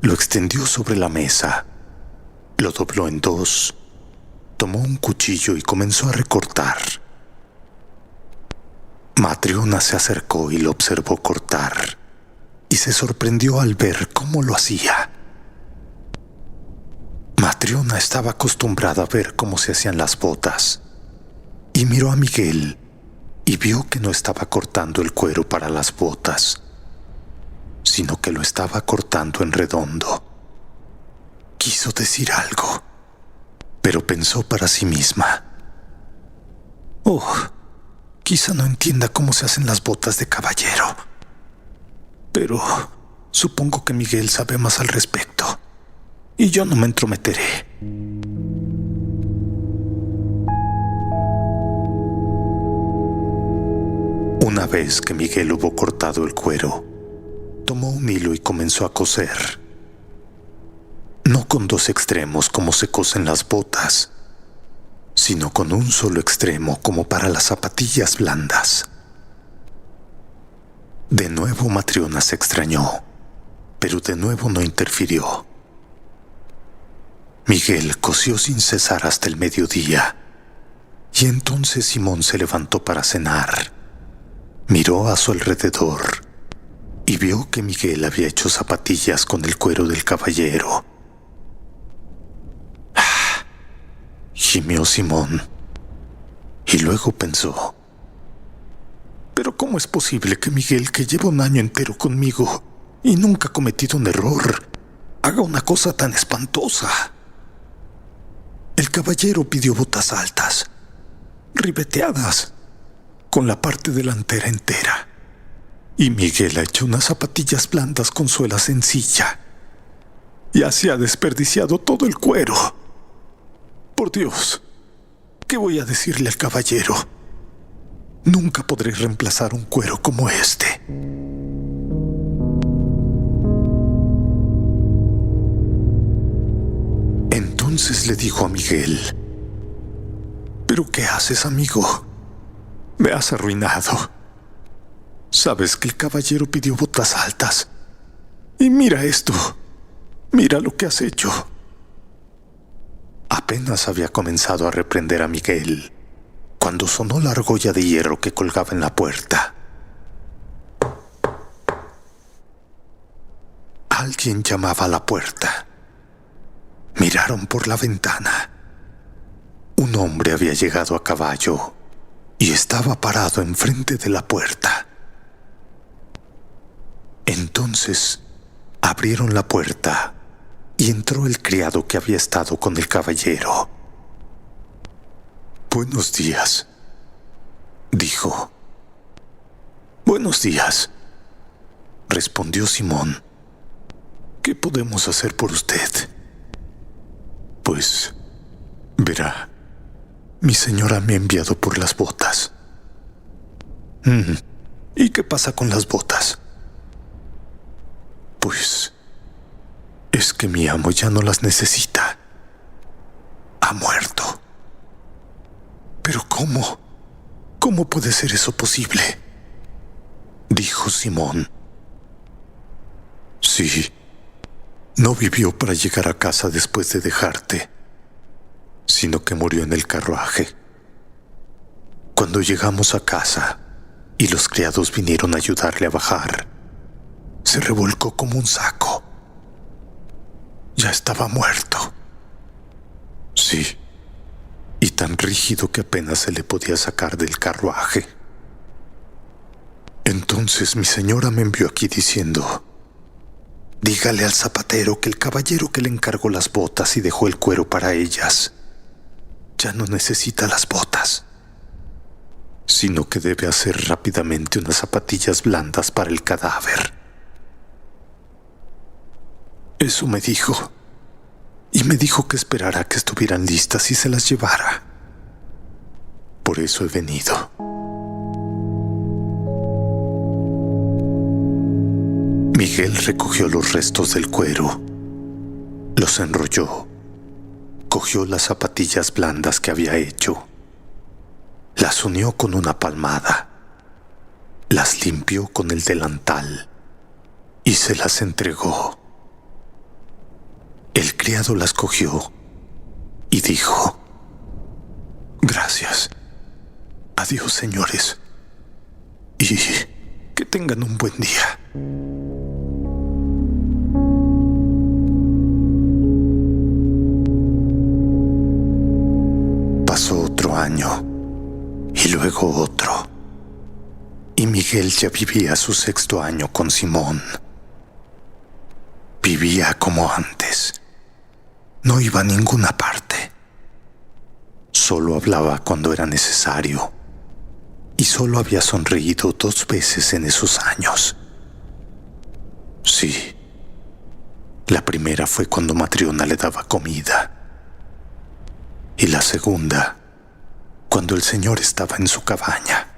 lo extendió sobre la mesa, lo dobló en dos, tomó un cuchillo y comenzó a recortar. Matriona se acercó y lo observó cortar, y se sorprendió al ver cómo lo hacía. Matriona estaba acostumbrada a ver cómo se hacían las botas, y miró a Miguel y vio que no estaba cortando el cuero para las botas, sino que lo estaba cortando en redondo. Quiso decir algo, pero pensó para sí misma: «Oh, quizá no entienda cómo se hacen las botas de caballero, pero supongo que Miguel sabe más al respecto, y yo no me entrometeré». Una vez que Miguel hubo cortado el cuero, tomó un hilo y comenzó a coser. No con dos extremos como se cosen las botas, sino con un solo extremo como para las zapatillas blandas. De nuevo Matriona se extrañó, pero de nuevo no interfirió. Miguel cosió sin cesar hasta el mediodía, y entonces Simón se levantó para cenar. Miró a su alrededor y vio que Miguel había hecho zapatillas con el cuero del caballero. ¡Ah!, gimió Simón, y luego pensó: ¿pero cómo es posible que Miguel, que lleva un año entero conmigo y nunca ha cometido un error, haga una cosa tan espantosa? El caballero pidió botas altas, ribeteadas, con la parte delantera entera, y Miguel ha hecho unas zapatillas blandas con suela sencilla, y así ha desperdiciado todo el cuero. Por Dios, ¿qué voy a decirle al caballero? Nunca podré reemplazar un cuero como este. Entonces le dijo a Miguel: ¿pero qué haces, amigo? Me has arruinado. Sabes que el caballero pidió botas altas. Y mira esto. Mira lo que has hecho. Apenas había comenzado a reprender a Miguel cuando sonó la argolla de hierro que colgaba en la puerta. Alguien llamaba a la puerta. Miraron por la ventana. Un hombre había llegado a caballo y estaba parado enfrente de la puerta. Entonces abrieron la puerta y entró el criado que había estado con el caballero. «Buenos días», dijo. «Buenos días», respondió Simón. «¿Qué podemos hacer por usted?» «Pues, verá, mi señora me ha enviado por las botas». «¿Y qué pasa con las botas?» «Pues, es que mi amo ya no las necesita. Ha muerto». «¿Pero cómo? ¿Cómo puede ser eso posible?», dijo Simón. «Sí, no vivió para llegar a casa después de dejarte, sino que murió en el carruaje. Cuando llegamos a casa y los criados vinieron a ayudarle a bajar, se revolcó como un saco. Ya estaba muerto. Sí, y tan rígido que apenas se le podía sacar del carruaje. Entonces mi señora me envió aquí diciendo: dígale al zapatero que el caballero que le encargó las botas y dejó el cuero para ellas ya no necesita las botas, sino que debe hacer rápidamente unas zapatillas blandas para el cadáver. Eso me dijo, y me dijo que esperara que estuvieran listas y se las llevara. Por eso he venido». Miguel recogió los restos del cuero, los enrolló, cogió las zapatillas blandas que había hecho, las unió con una palmada, las limpió con el delantal y se las entregó. El criado las cogió y dijo: «Gracias. Adiós, señores. Y que tengan un buen día». Pasó otro año y luego otro, y Miguel ya vivía su 6º año con Simón. Vivía como antes. No iba a ninguna parte. Solo hablaba cuando era necesario, y solo había sonreído 2 veces en esos años. Sí, la primera fue cuando Matriona le daba comida, y la segunda cuando el señor estaba en su cabaña.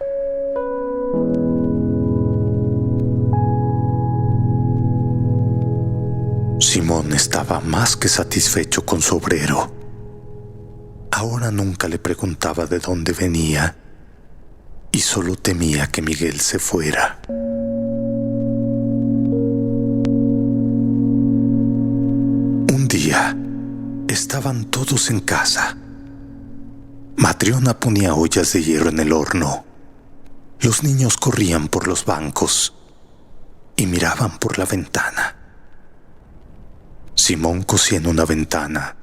Simón estaba más que satisfecho con su obrero. Ahora nunca le preguntaba de dónde venía y solo temía que Miguel se fuera. Un día estaban todos en casa. Matriona ponía ollas de hierro en el horno. Los niños corrían por los bancos y miraban por la ventana. Simón cosía en una ventana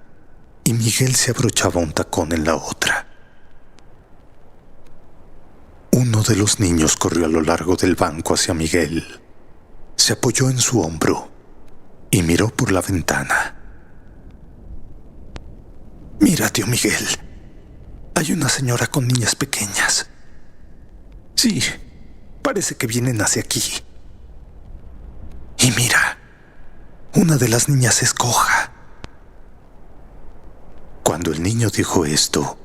y Miguel se abrochaba un tacón en la otra. Uno de los niños corrió a lo largo del banco hacia Miguel. Se apoyó en su hombro y miró por la ventana. «Mira, tío Miguel, hay una señora con niñas pequeñas. Sí, parece que vienen hacia aquí. Y mira, una de las niñas es coja». Cuando el niño dijo esto,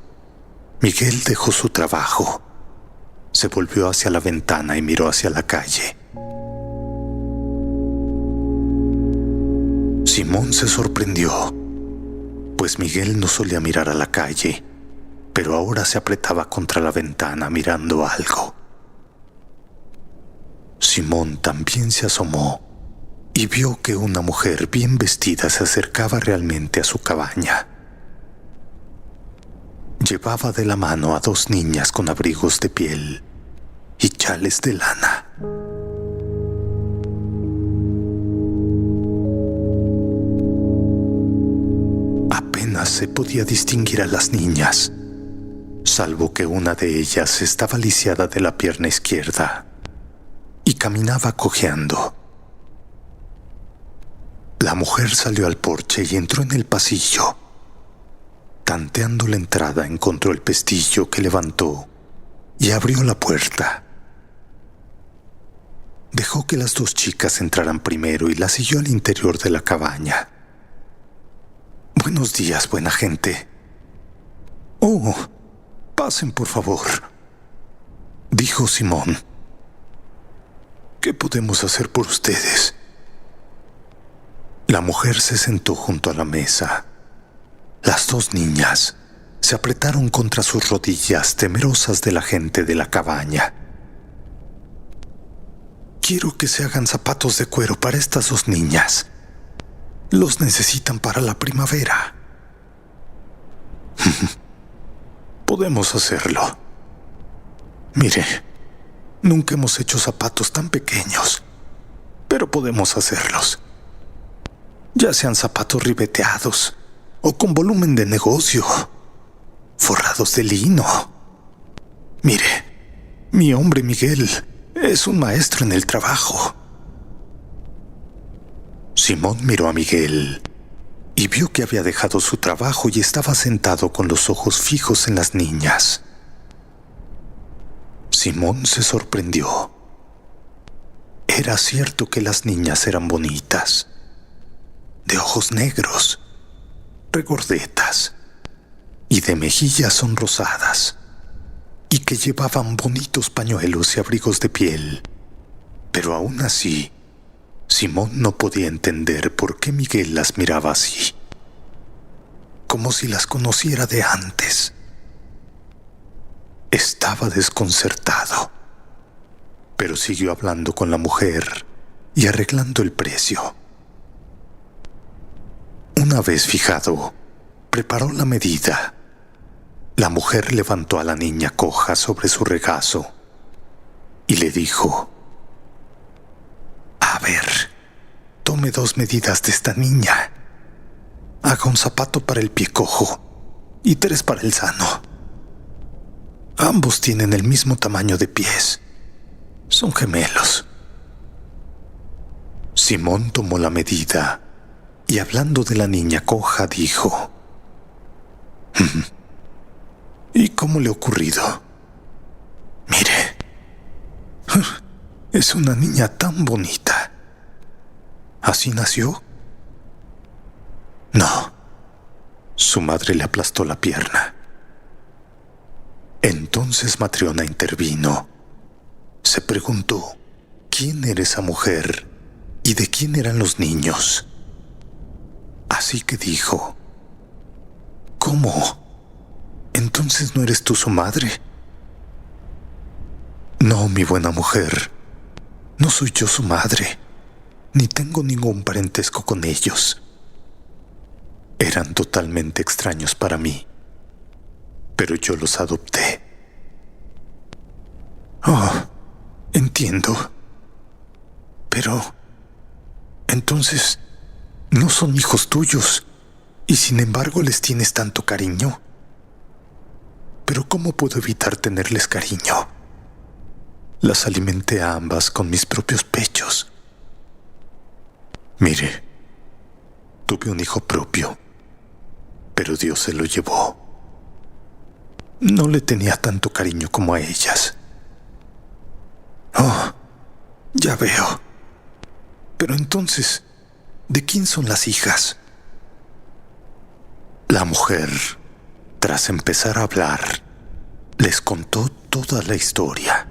Miguel dejó su trabajo, se volvió hacia la ventana y miró hacia la calle. Simón se sorprendió, pues Miguel no solía mirar a la calle, pero ahora se apretaba contra la ventana mirando algo. Simón también se asomó y vio que una mujer bien vestida se acercaba realmente a su cabaña. Llevaba de la mano a dos niñas con abrigos de piel y chales de lana. Apenas se podía distinguir a las niñas, salvo que una de ellas estaba lisiada de la pierna izquierda y caminaba cojeando. La mujer salió al porche y entró en el pasillo. Tanteando la entrada, encontró el pestillo que levantó y abrió la puerta. Dejó que las dos chicas entraran primero y las siguió al interior de la cabaña. «Buenos días, buena gente». «Oh, pasen por favor», dijo Simón. «¿Qué podemos hacer por ustedes?». La mujer se sentó junto a la mesa. Las dos niñas se apretaron contra sus rodillas, temerosas de la gente de la cabaña. «Quiero que se hagan zapatos de cuero para estas dos niñas. Los necesitan para la primavera». «Podemos hacerlo. Mire, nunca hemos hecho zapatos tan pequeños, pero podemos hacerlos. Ya sean zapatos ribeteados o con volumen de negocio, forrados de lino. Mire, mi hombre Miguel es un maestro en el trabajo». Simón miró a Miguel y vio que había dejado su trabajo y estaba sentado con los ojos fijos en las niñas. Simón se sorprendió. Era cierto que las niñas eran bonitas, de ojos negros, regordetas y de mejillas sonrosadas, y que llevaban bonitos pañuelos y abrigos de piel. Pero aún así, Simón no podía entender por qué Miguel las miraba así, como si las conociera de antes. Estaba desconcertado, pero siguió hablando con la mujer y arreglando el precio. Una vez fijado, preparó la medida. La mujer levantó a la niña coja sobre su regazo y le dijo: «A ver, tome 2 medidas de esta niña. Haga un zapato para el pie cojo y 3 para el sano. Ambos tienen el mismo tamaño de pies. Son gemelos». Simón tomó la medida y, hablando de la niña coja, dijo: «¿Y cómo le ha ocurrido? Mire, es una niña tan bonita. ¿Así nació?». «No». Su madre le aplastó la pierna. Entonces Matriona intervino. Se preguntó quién era esa mujer y de quién eran los niños. Así que dijo: «¿Cómo? ¿Entonces no eres tú su madre? No, mi buena mujer, no soy yo su madre, ni tengo ningún parentesco con ellos. Eran totalmente extraños para mí, pero yo los adopté. Oh, entiendo. Pero, entonces, no son hijos tuyos, y sin embargo les tienes tanto cariño. Pero ¿cómo puedo evitar tenerles cariño? Las alimenté a ambas con mis propios pechos. Mire, tuve un hijo propio, pero Dios se lo llevó. No le tenía tanto cariño como a ellas. Oh, ya veo. Pero entonces, ¿de quién son las hijas? La mujer, tras empezar a hablar, les contó toda la historia.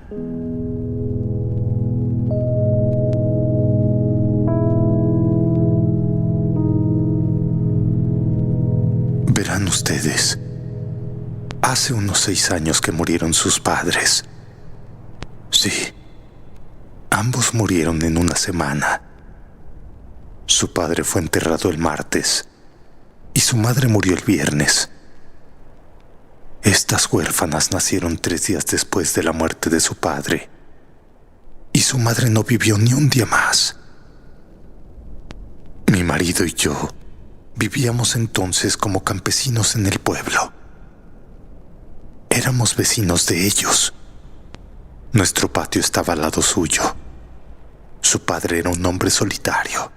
Verán ustedes, hace unos 6 años que murieron sus padres. Sí, ambos murieron en una semana. Su padre fue enterrado el martes y su madre murió el viernes. Estas huérfanas nacieron 3 días después de la muerte de su padre y su madre no vivió ni un día más. Mi marido y yo vivíamos entonces como campesinos en el pueblo. Éramos vecinos de ellos. Nuestro patio estaba al lado suyo. Su padre era un hombre solitario,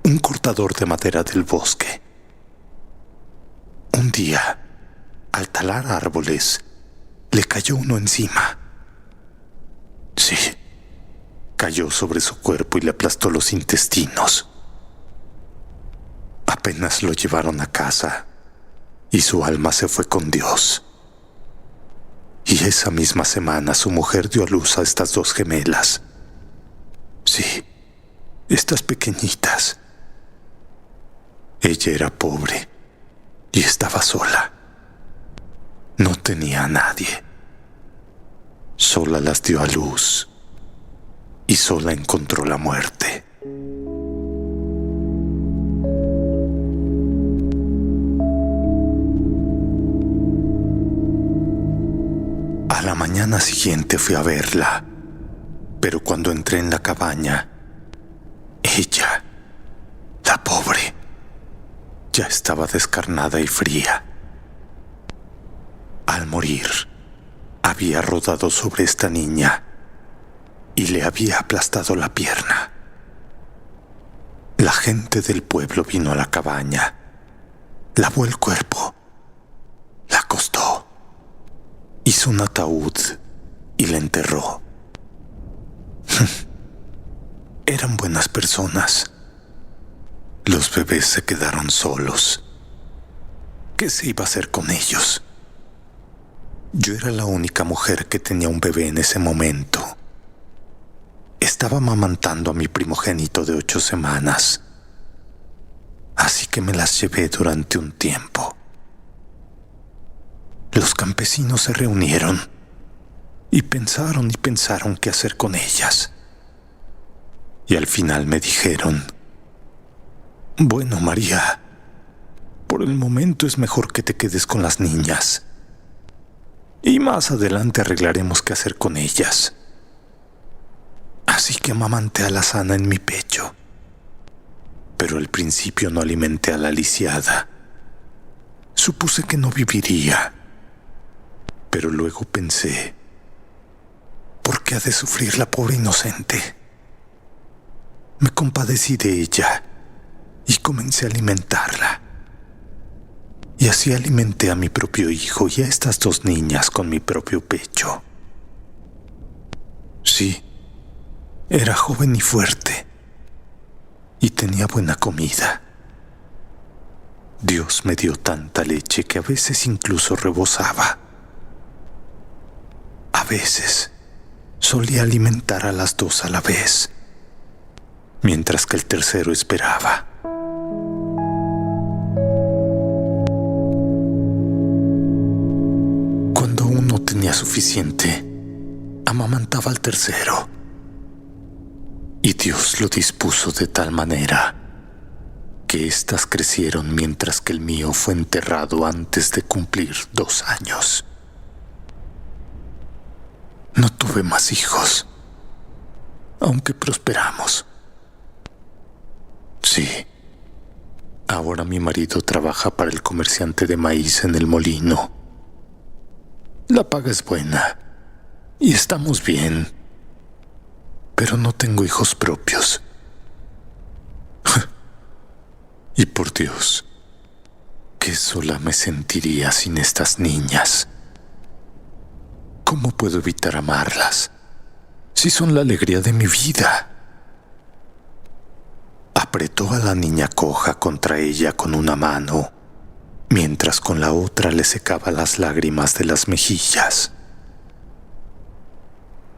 un cortador de madera del bosque. Un día, al talar árboles, le cayó uno encima. Sí, cayó sobre su cuerpo y le aplastó los intestinos. Apenas lo llevaron a casa y su alma se fue con Dios. Y esa misma semana su mujer dio a luz a estas 2 gemelas. Sí, estas pequeñitas. Ella era pobre y estaba sola. No tenía a nadie. Sola las dio a luz y sola encontró la muerte. A la mañana siguiente fui a verla, pero cuando entré en la cabaña, ella, la pobre, ya estaba descarnada y fría. Al morir, había rodado sobre esta niña y le había aplastado la pierna. La gente del pueblo vino a la cabaña, lavó el cuerpo, la acostó, hizo un ataúd y la enterró. Eran buenas personas. Los bebés se quedaron solos. ¿Qué se iba a hacer con ellos? Yo era la única mujer que tenía un bebé en ese momento. Estaba amamantando a mi primogénito de 8 semanas. Así que me las llevé durante un tiempo. Los campesinos se reunieron y pensaron qué hacer con ellas. Y al final me dijeron: bueno, María, por el momento es mejor que te quedes con las niñas. Y más adelante arreglaremos qué hacer con ellas. Así que amamanté a la sana en mi pecho. Pero al principio no alimenté a la lisiada. Supuse que no viviría. Pero luego pensé: ¿por qué ha de sufrir la pobre inocente? Me compadecí de ella y comencé a alimentarla. Y así alimenté a mi propio hijo y a estas 2 niñas con mi propio pecho. Sí, era joven y fuerte, y tenía buena comida. Dios me dio tanta leche que a veces incluso rebosaba. A veces solía alimentar a las 2 a la vez, mientras que el tercero esperaba. tenía suficiente, amamantaba al tercero. Y Dios lo dispuso de tal manera que éstas crecieron mientras que el mío fue enterrado antes de cumplir 2 años. No tuve más hijos, aunque prosperamos. Sí, ahora mi marido trabaja para el comerciante de maíz en el molino. La paga es buena y estamos bien, pero no tengo hijos propios. Y por Dios, qué sola me sentiría sin estas niñas. ¿Cómo puedo evitar amarlas si son la alegría de mi vida? Apretó a la niña coja contra ella con una mano, mientras con la otra le secaba las lágrimas de las mejillas.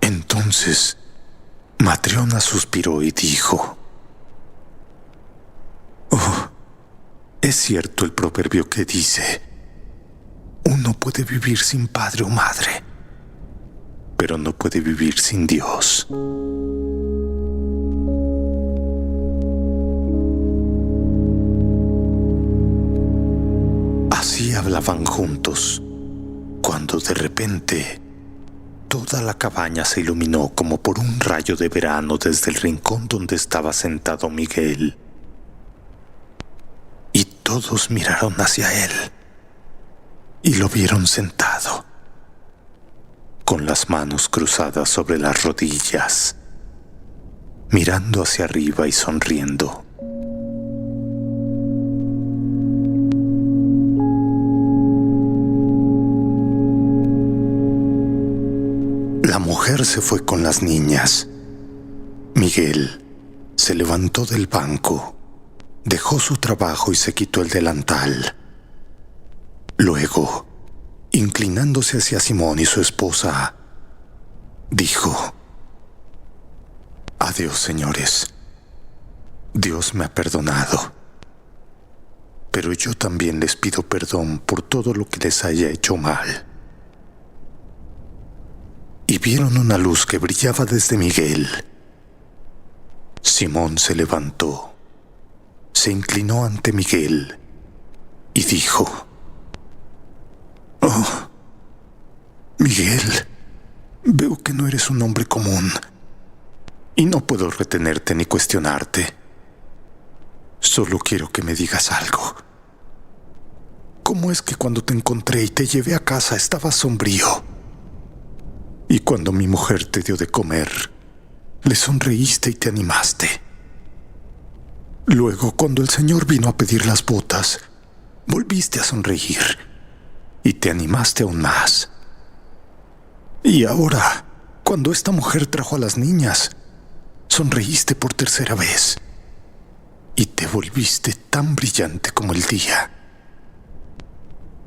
Entonces, Matriona suspiró y dijo: «Oh, es cierto el proverbio que dice: uno puede vivir sin padre o madre, pero no puede vivir sin Dios». Así hablaban juntos, cuando de repente toda la cabaña se iluminó como por un rayo de verano desde el rincón donde estaba sentado Miguel. Y todos miraron hacia él y lo vieron sentado, con las manos cruzadas sobre las rodillas, mirando hacia arriba y sonriendo. La mujer se fue con las niñas. Miguel se levantó del banco, dejó su trabajo y se quitó el delantal. Luego, inclinándose hacia Simón y su esposa, dijo: «Adiós, señores. Dios me ha perdonado. Pero yo también les pido perdón por todo lo que les haya hecho mal». Y vieron una luz que brillaba desde Miguel. Simón se levantó, se inclinó ante Miguel y dijo: «Oh, Miguel, veo que no eres un hombre común y no puedo retenerte ni cuestionarte. Solo quiero que me digas algo. ¿Cómo es que cuando te encontré y te llevé a casa estabas sombrío? Y cuando mi mujer te dio de comer, le sonreíste y te animaste. Luego, cuando el Señor vino a pedir las botas, volviste a sonreír y te animaste aún más. Y ahora, cuando esta mujer trajo a las niñas, sonreíste por tercera vez y te volviste tan brillante como el día.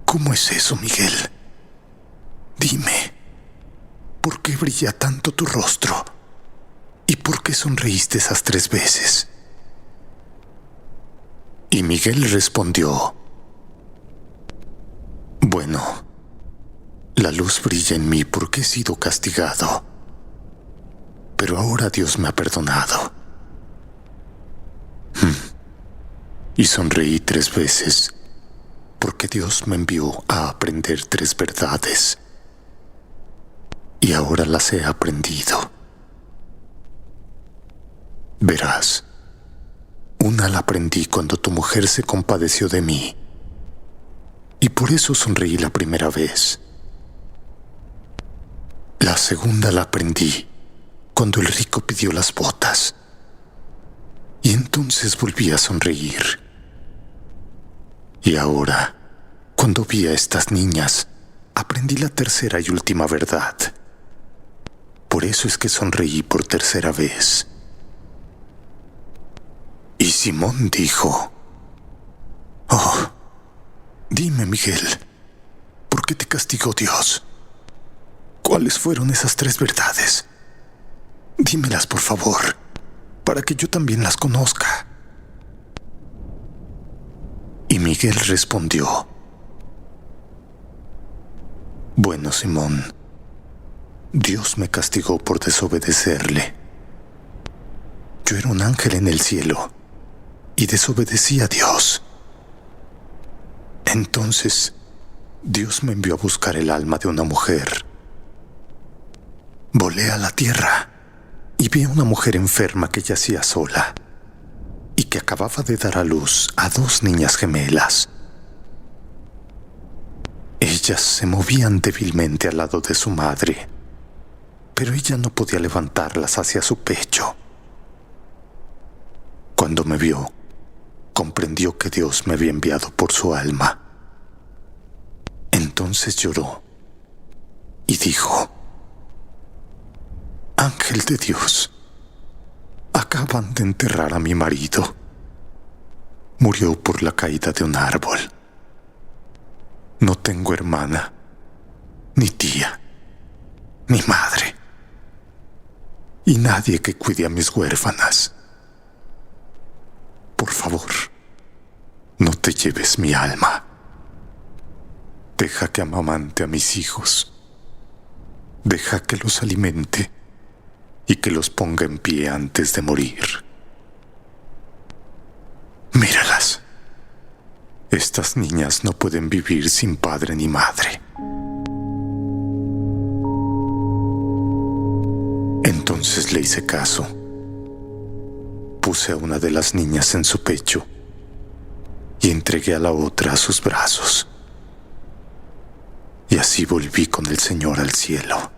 ¿Cómo es eso, Miguel? Dime, ¿por qué brilla tanto tu rostro? ¿Y por qué sonreíste esas 3 veces? Y Miguel respondió: «Bueno, la luz brilla en mí porque he sido castigado, pero ahora Dios me ha perdonado». Y sonreí 3 veces porque Dios me envió a aprender 3 verdades. Y ahora las he aprendido. Verás, una la aprendí cuando tu mujer se compadeció de mí, y por eso sonreí la primera vez. La segunda la aprendí cuando el rico pidió las botas, y entonces volví a sonreír. Y ahora, cuando vi a estas niñas, aprendí la tercera y última verdad. Por eso es que sonreí por tercera vez». Y Simón dijo: «Oh, dime, Miguel, ¿por qué te castigó Dios? ¿Cuáles fueron esas 3 verdades? Dímelas, por favor, para que yo también las conozca». Y Miguel respondió: «Bueno, Simón, Dios me castigó por desobedecerle. Yo era un ángel en el cielo y desobedecí a Dios. Entonces, Dios me envió a buscar el alma de una mujer. Volé a la tierra y vi a una mujer enferma que yacía sola y que acababa de dar a luz a 2 niñas gemelas. Ellas se movían débilmente al lado de su madre, pero ella no podía levantarlas hacia su pecho. Cuando me vio, comprendió que Dios me había enviado por su alma. Entonces lloró y dijo: Ángel de Dios, acaban de enterrar a mi marido. Murió por la caída de un árbol. No tengo hermana, ni tía, ni madre, y nadie que cuide a mis huérfanas. Por favor, no te lleves mi alma. Deja que amamante a mis hijos. Deja que los alimente y que los ponga en pie antes de morir. Míralas. Estas niñas no pueden vivir sin padre ni madre. Entonces le hice caso. Puse a una de las niñas en su pecho y entregué a la otra a sus brazos. Y así volví con el Señor al cielo.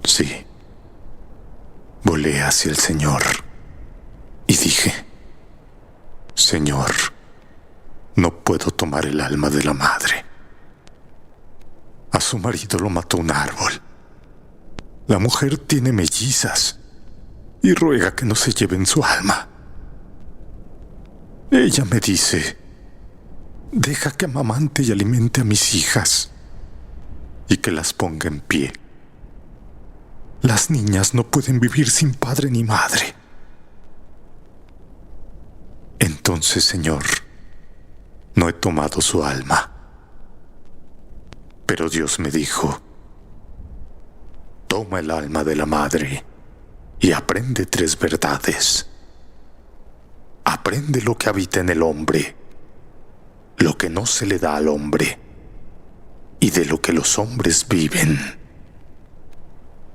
Sí, volé hacia el Señor y dije: Señor, no puedo tomar el alma de la madre. A su marido lo mató un árbol. La mujer tiene mellizas y ruega que no se lleven su alma. Ella me dice: deja que amamante y alimente a mis hijas y que las ponga en pie. Las niñas no pueden vivir sin padre ni madre. Entonces, Señor, no he tomado su alma. Pero Dios me dijo: toma el alma de la madre y aprende 3 verdades. Aprende lo que habita en el hombre, lo que no se le da al hombre, y de lo que los hombres viven.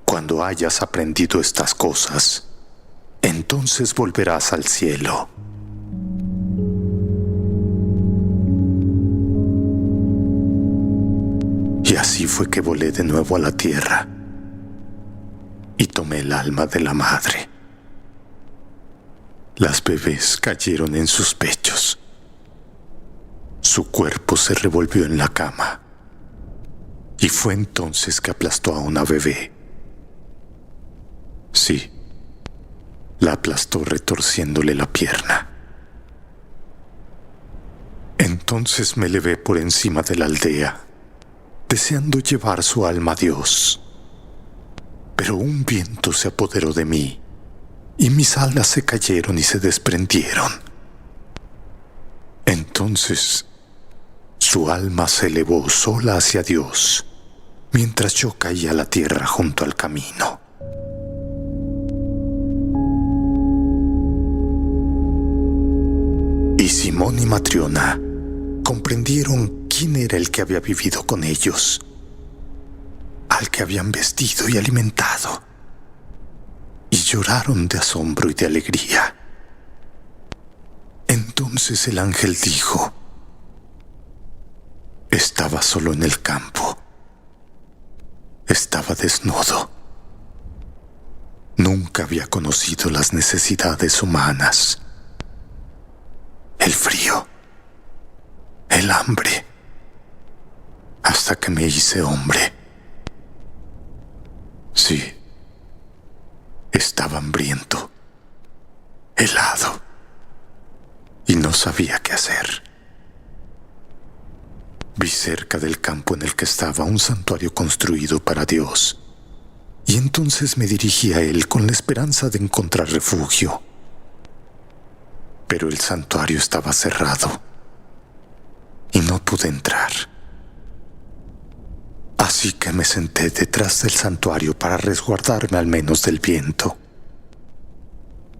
Cuando hayas aprendido estas cosas, entonces volverás al cielo. Y así fue que volé de nuevo a la tierra y tomé el alma de la madre. Las bebés cayeron en sus pechos. Su cuerpo se revolvió en la cama y fue entonces que aplastó a una bebé. Sí, la aplastó retorciéndole la pierna. Entonces me elevé por encima de la aldea, deseando llevar su alma a Dios. Pero un viento se apoderó de mí y mis alas se cayeron y se desprendieron. Entonces su alma se elevó sola hacia Dios, mientras yo caía a la tierra junto al camino. Y Simón y Matriona comprendieron quién era el que había vivido con ellos, al que habían vestido y alimentado, y lloraron de asombro y de alegría. Entonces el ángel dijo: estaba solo en el campo, estaba desnudo. Nunca había conocido las necesidades humanas, el frío, el hambre, hasta que me hice hombre. Sí, estaba hambriento, helado, y no sabía qué hacer. Vi cerca del campo en el que estaba un santuario construido para Dios, y entonces me dirigí a él con la esperanza de encontrar refugio. Pero el santuario estaba cerrado y no pude entrar. Así que me senté detrás del santuario para resguardarme al menos del viento,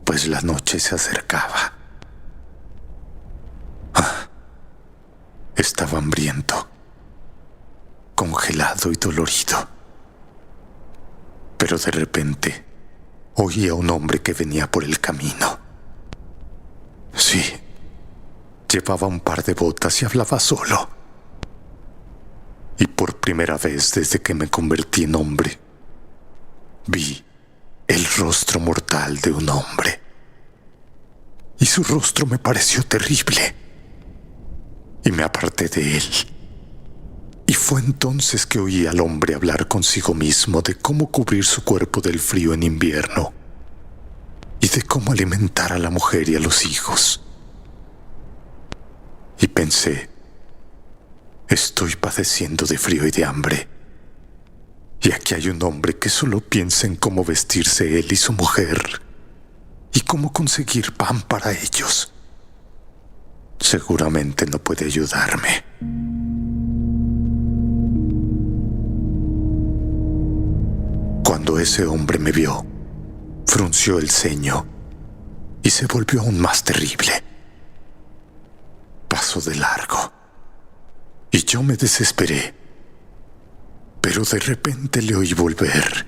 pues la noche se acercaba. Estaba hambriento, congelado y dolorido. Pero de repente oí a un hombre que venía por el camino. Sí, llevaba un par de botas y hablaba solo. Y por primera vez desde que me convertí en hombre, vi el rostro mortal de un hombre. Y su rostro me pareció terrible. Y me aparté de él. Y fue entonces que oí al hombre hablar consigo mismo de cómo cubrir su cuerpo del frío en invierno y de cómo alimentar a la mujer y a los hijos. Y pensé, estoy padeciendo de frío y de hambre. Y aquí hay un hombre que solo piensa en cómo vestirse él y su mujer y cómo conseguir pan para ellos. Seguramente no puede ayudarme. Cuando ese hombre me vio, frunció el ceño y se volvió aún más terrible. Pasó de largo y yo me desesperé, pero de repente le oí volver.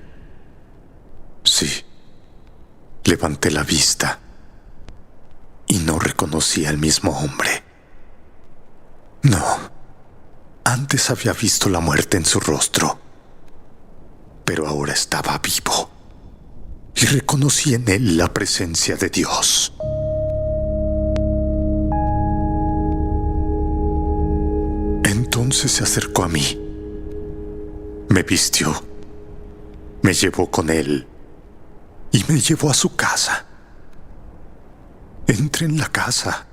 Sí, levanté la vista y no reconocí al mismo hombre. No, antes había visto la muerte en su rostro, pero ahora estaba vivo y reconocí en él la presencia de Dios. Entonces se acercó a mí, me vistió, me llevó con él y me llevó a su casa. Entré en la casa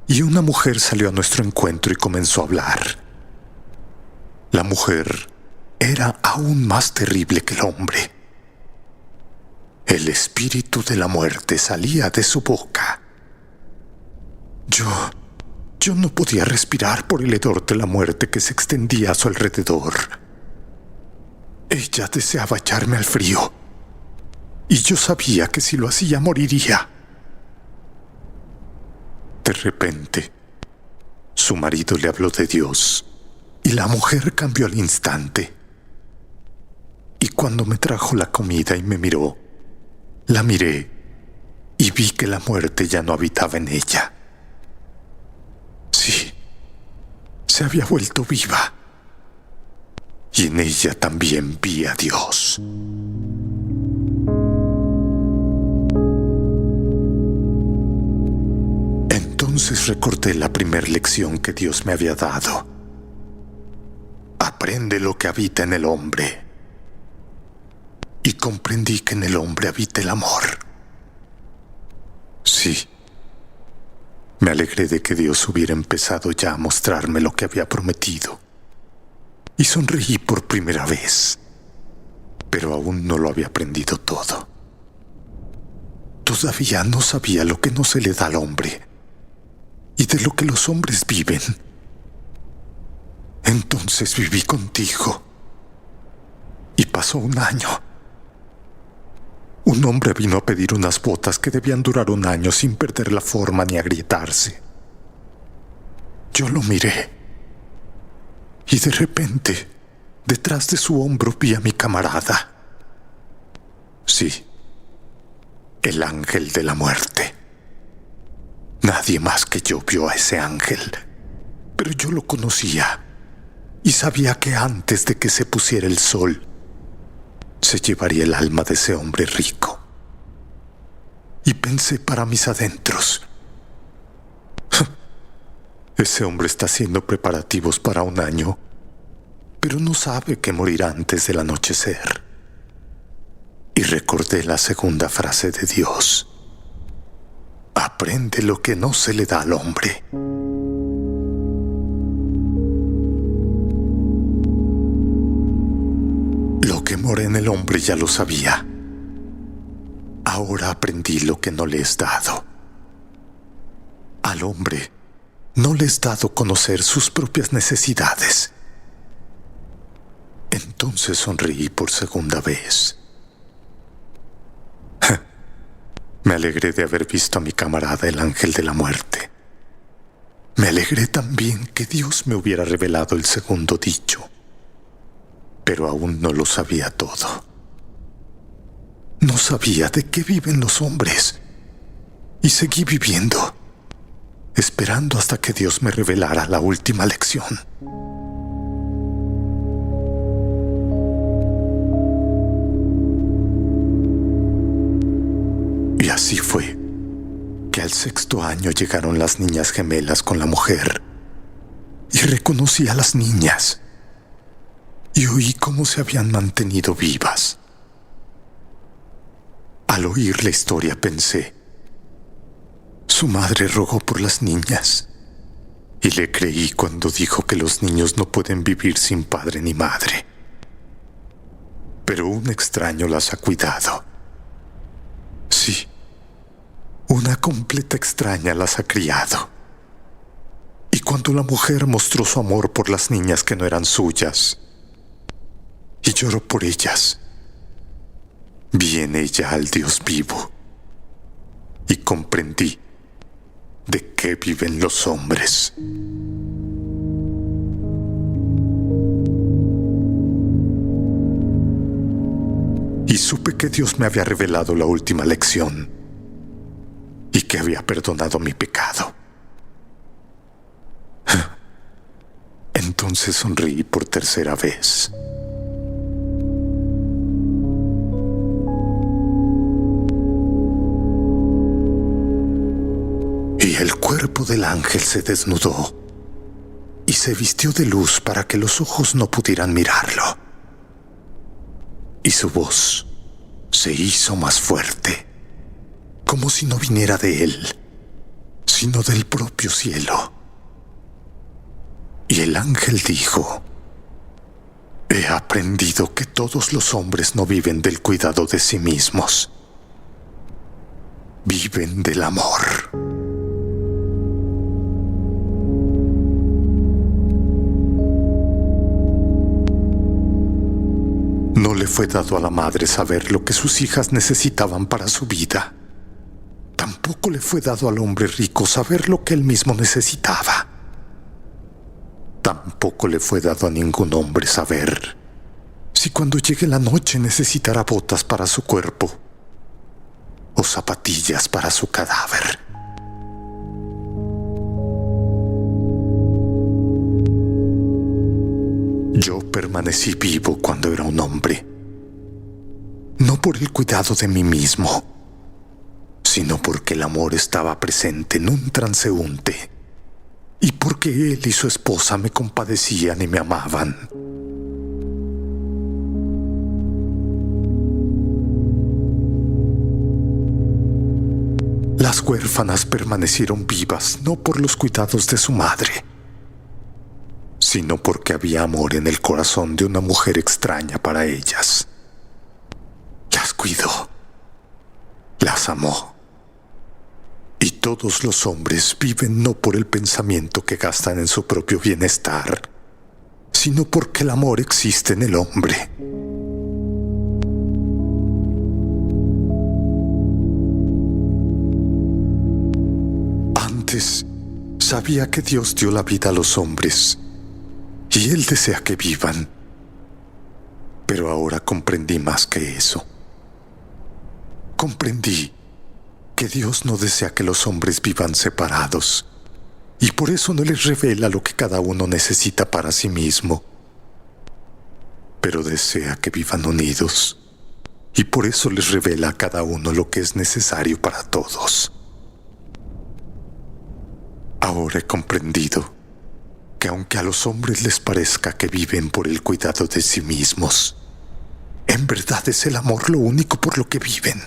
y una mujer salió a nuestro encuentro y comenzó a hablar. La mujer era aún más terrible que el hombre. El espíritu de la muerte salía de su boca. Yo no podía respirar por el hedor de la muerte que se extendía a su alrededor. Ella deseaba echarme al frío, y yo sabía que si lo hacía moriría. De repente, su marido le habló de Dios, y la mujer cambió al instante. Y cuando me trajo la comida y me miró, la miré y vi que la muerte ya no habitaba en ella. Sí, se había vuelto viva. Y en ella también vi a Dios. Entonces recordé la primera lección que Dios me había dado. Aprende lo que habita en el hombre. Y comprendí que en el hombre habita el amor. Sí. Me alegré de que Dios hubiera empezado ya a mostrarme lo que había prometido. Y sonreí por primera vez. Pero aún no lo había aprendido todo. Todavía no sabía lo que no se le da al hombre y de lo que los hombres viven. Entonces viví contigo. Y pasó un año. Un hombre vino a pedir unas botas que debían durar un año sin perder la forma ni agrietarse. Yo lo miré. Y de repente, detrás de su hombro vi a mi camarada. Sí, el ángel de la muerte. Nadie más que yo vio a ese ángel, pero yo lo conocía y sabía que antes de que se pusiera el sol, se llevaría el alma de ese hombre rico. Y pensé para mis adentros, ese hombre está haciendo preparativos para un año, pero no sabe que morirá antes del anochecer. Y recordé la segunda frase de Dios: aprende lo que no se le da al hombre. Lo que mora en el hombre ya lo sabía. Ahora aprendí lo que no le es dado. Al hombre no le es dado conocer sus propias necesidades. Entonces sonreí por segunda vez. Me alegré de haber visto a mi camarada el ángel de la muerte. Me alegré también que Dios me hubiera revelado el segundo dicho. Pero aún no lo sabía todo. No sabía de qué viven los hombres. Y seguí viviendo, esperando hasta que Dios me revelara la última lección. Y así fue que al 6º año llegaron las niñas gemelas con la mujer. Y reconocí a las niñas. Y oí cómo se habían mantenido vivas. Al oír la historia pensé, su madre rogó por las niñas. Y le creí cuando dijo que los niños no pueden vivir sin padre ni madre. Pero un extraño las ha cuidado. Sí, una completa extraña las ha criado. Y cuando la mujer mostró su amor por las niñas que no eran suyas, y lloró por ellas, vi en ella al Dios vivo, y comprendí de qué viven los hombres. Y supe que Dios me había revelado la última lección y que había perdonado mi pecado. Entonces sonreí por tercera vez. Y el cuerpo del ángel se desnudó y se vistió de luz para que los ojos no pudieran mirarlo. Y su voz se hizo más fuerte, como si no viniera de él, sino del propio cielo. Y el ángel dijo: he aprendido que todos los hombres no viven del cuidado de sí mismos, viven del amor. No le fue dado a la madre saber lo que sus hijas necesitaban para su vida. Tampoco le fue dado al hombre rico saber lo que él mismo necesitaba. Tampoco le fue dado a ningún hombre saber si cuando llegue la noche necesitará botas para su cuerpo o zapatillas para su cadáver. Yo permanecí vivo cuando era un hombre, no por el cuidado de mí mismo, sino porque el amor estaba presente en un transeúnte y porque él y su esposa me compadecían y me amaban. Las huérfanas permanecieron vivas no por los cuidados de su madre, sino porque había amor en el corazón de una mujer extraña para ellas. Las cuidó, las amó. Y todos los hombres viven no por el pensamiento que gastan en su propio bienestar, sino porque el amor existe en el hombre. Antes sabía que Dios dio la vida a los hombres y Él desea que vivan. Pero ahora comprendí más que eso. Comprendí que Dios no desea que los hombres vivan separados y por eso no les revela lo que cada uno necesita para sí mismo. Pero desea que vivan unidos y por eso les revela a cada uno lo que es necesario para todos. Ahora he comprendido que aunque a los hombres les parezca que viven por el cuidado de sí mismos, en verdad es el amor lo único por lo que viven.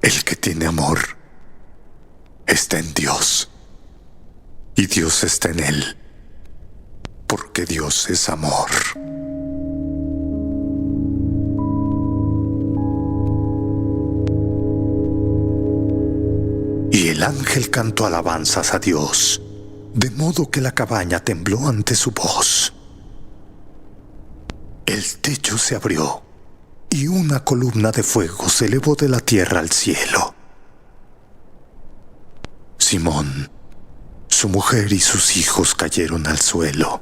El que tiene amor está en Dios y Dios está en él, porque Dios es amor. Y el ángel cantó alabanzas a Dios, de modo que la cabaña tembló ante su voz. El techo se abrió y una columna de fuego se elevó de la tierra al cielo. Simón, su mujer y sus hijos cayeron al suelo.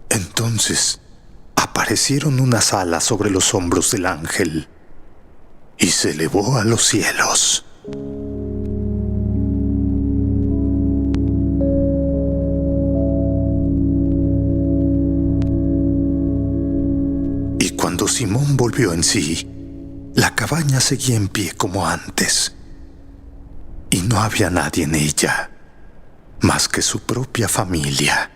Entonces aparecieron unas alas sobre los hombros del ángel y se elevó a los cielos. Y cuando Simón volvió en sí, la cabaña seguía en pie como antes, y no había nadie en ella más que su propia familia.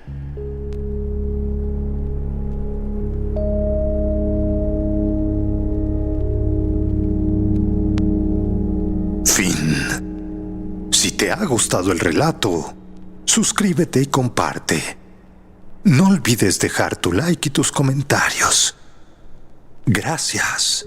Fin. Si te ha gustado el relato, suscríbete y comparte. No olvides dejar tu like y tus comentarios. Gracias.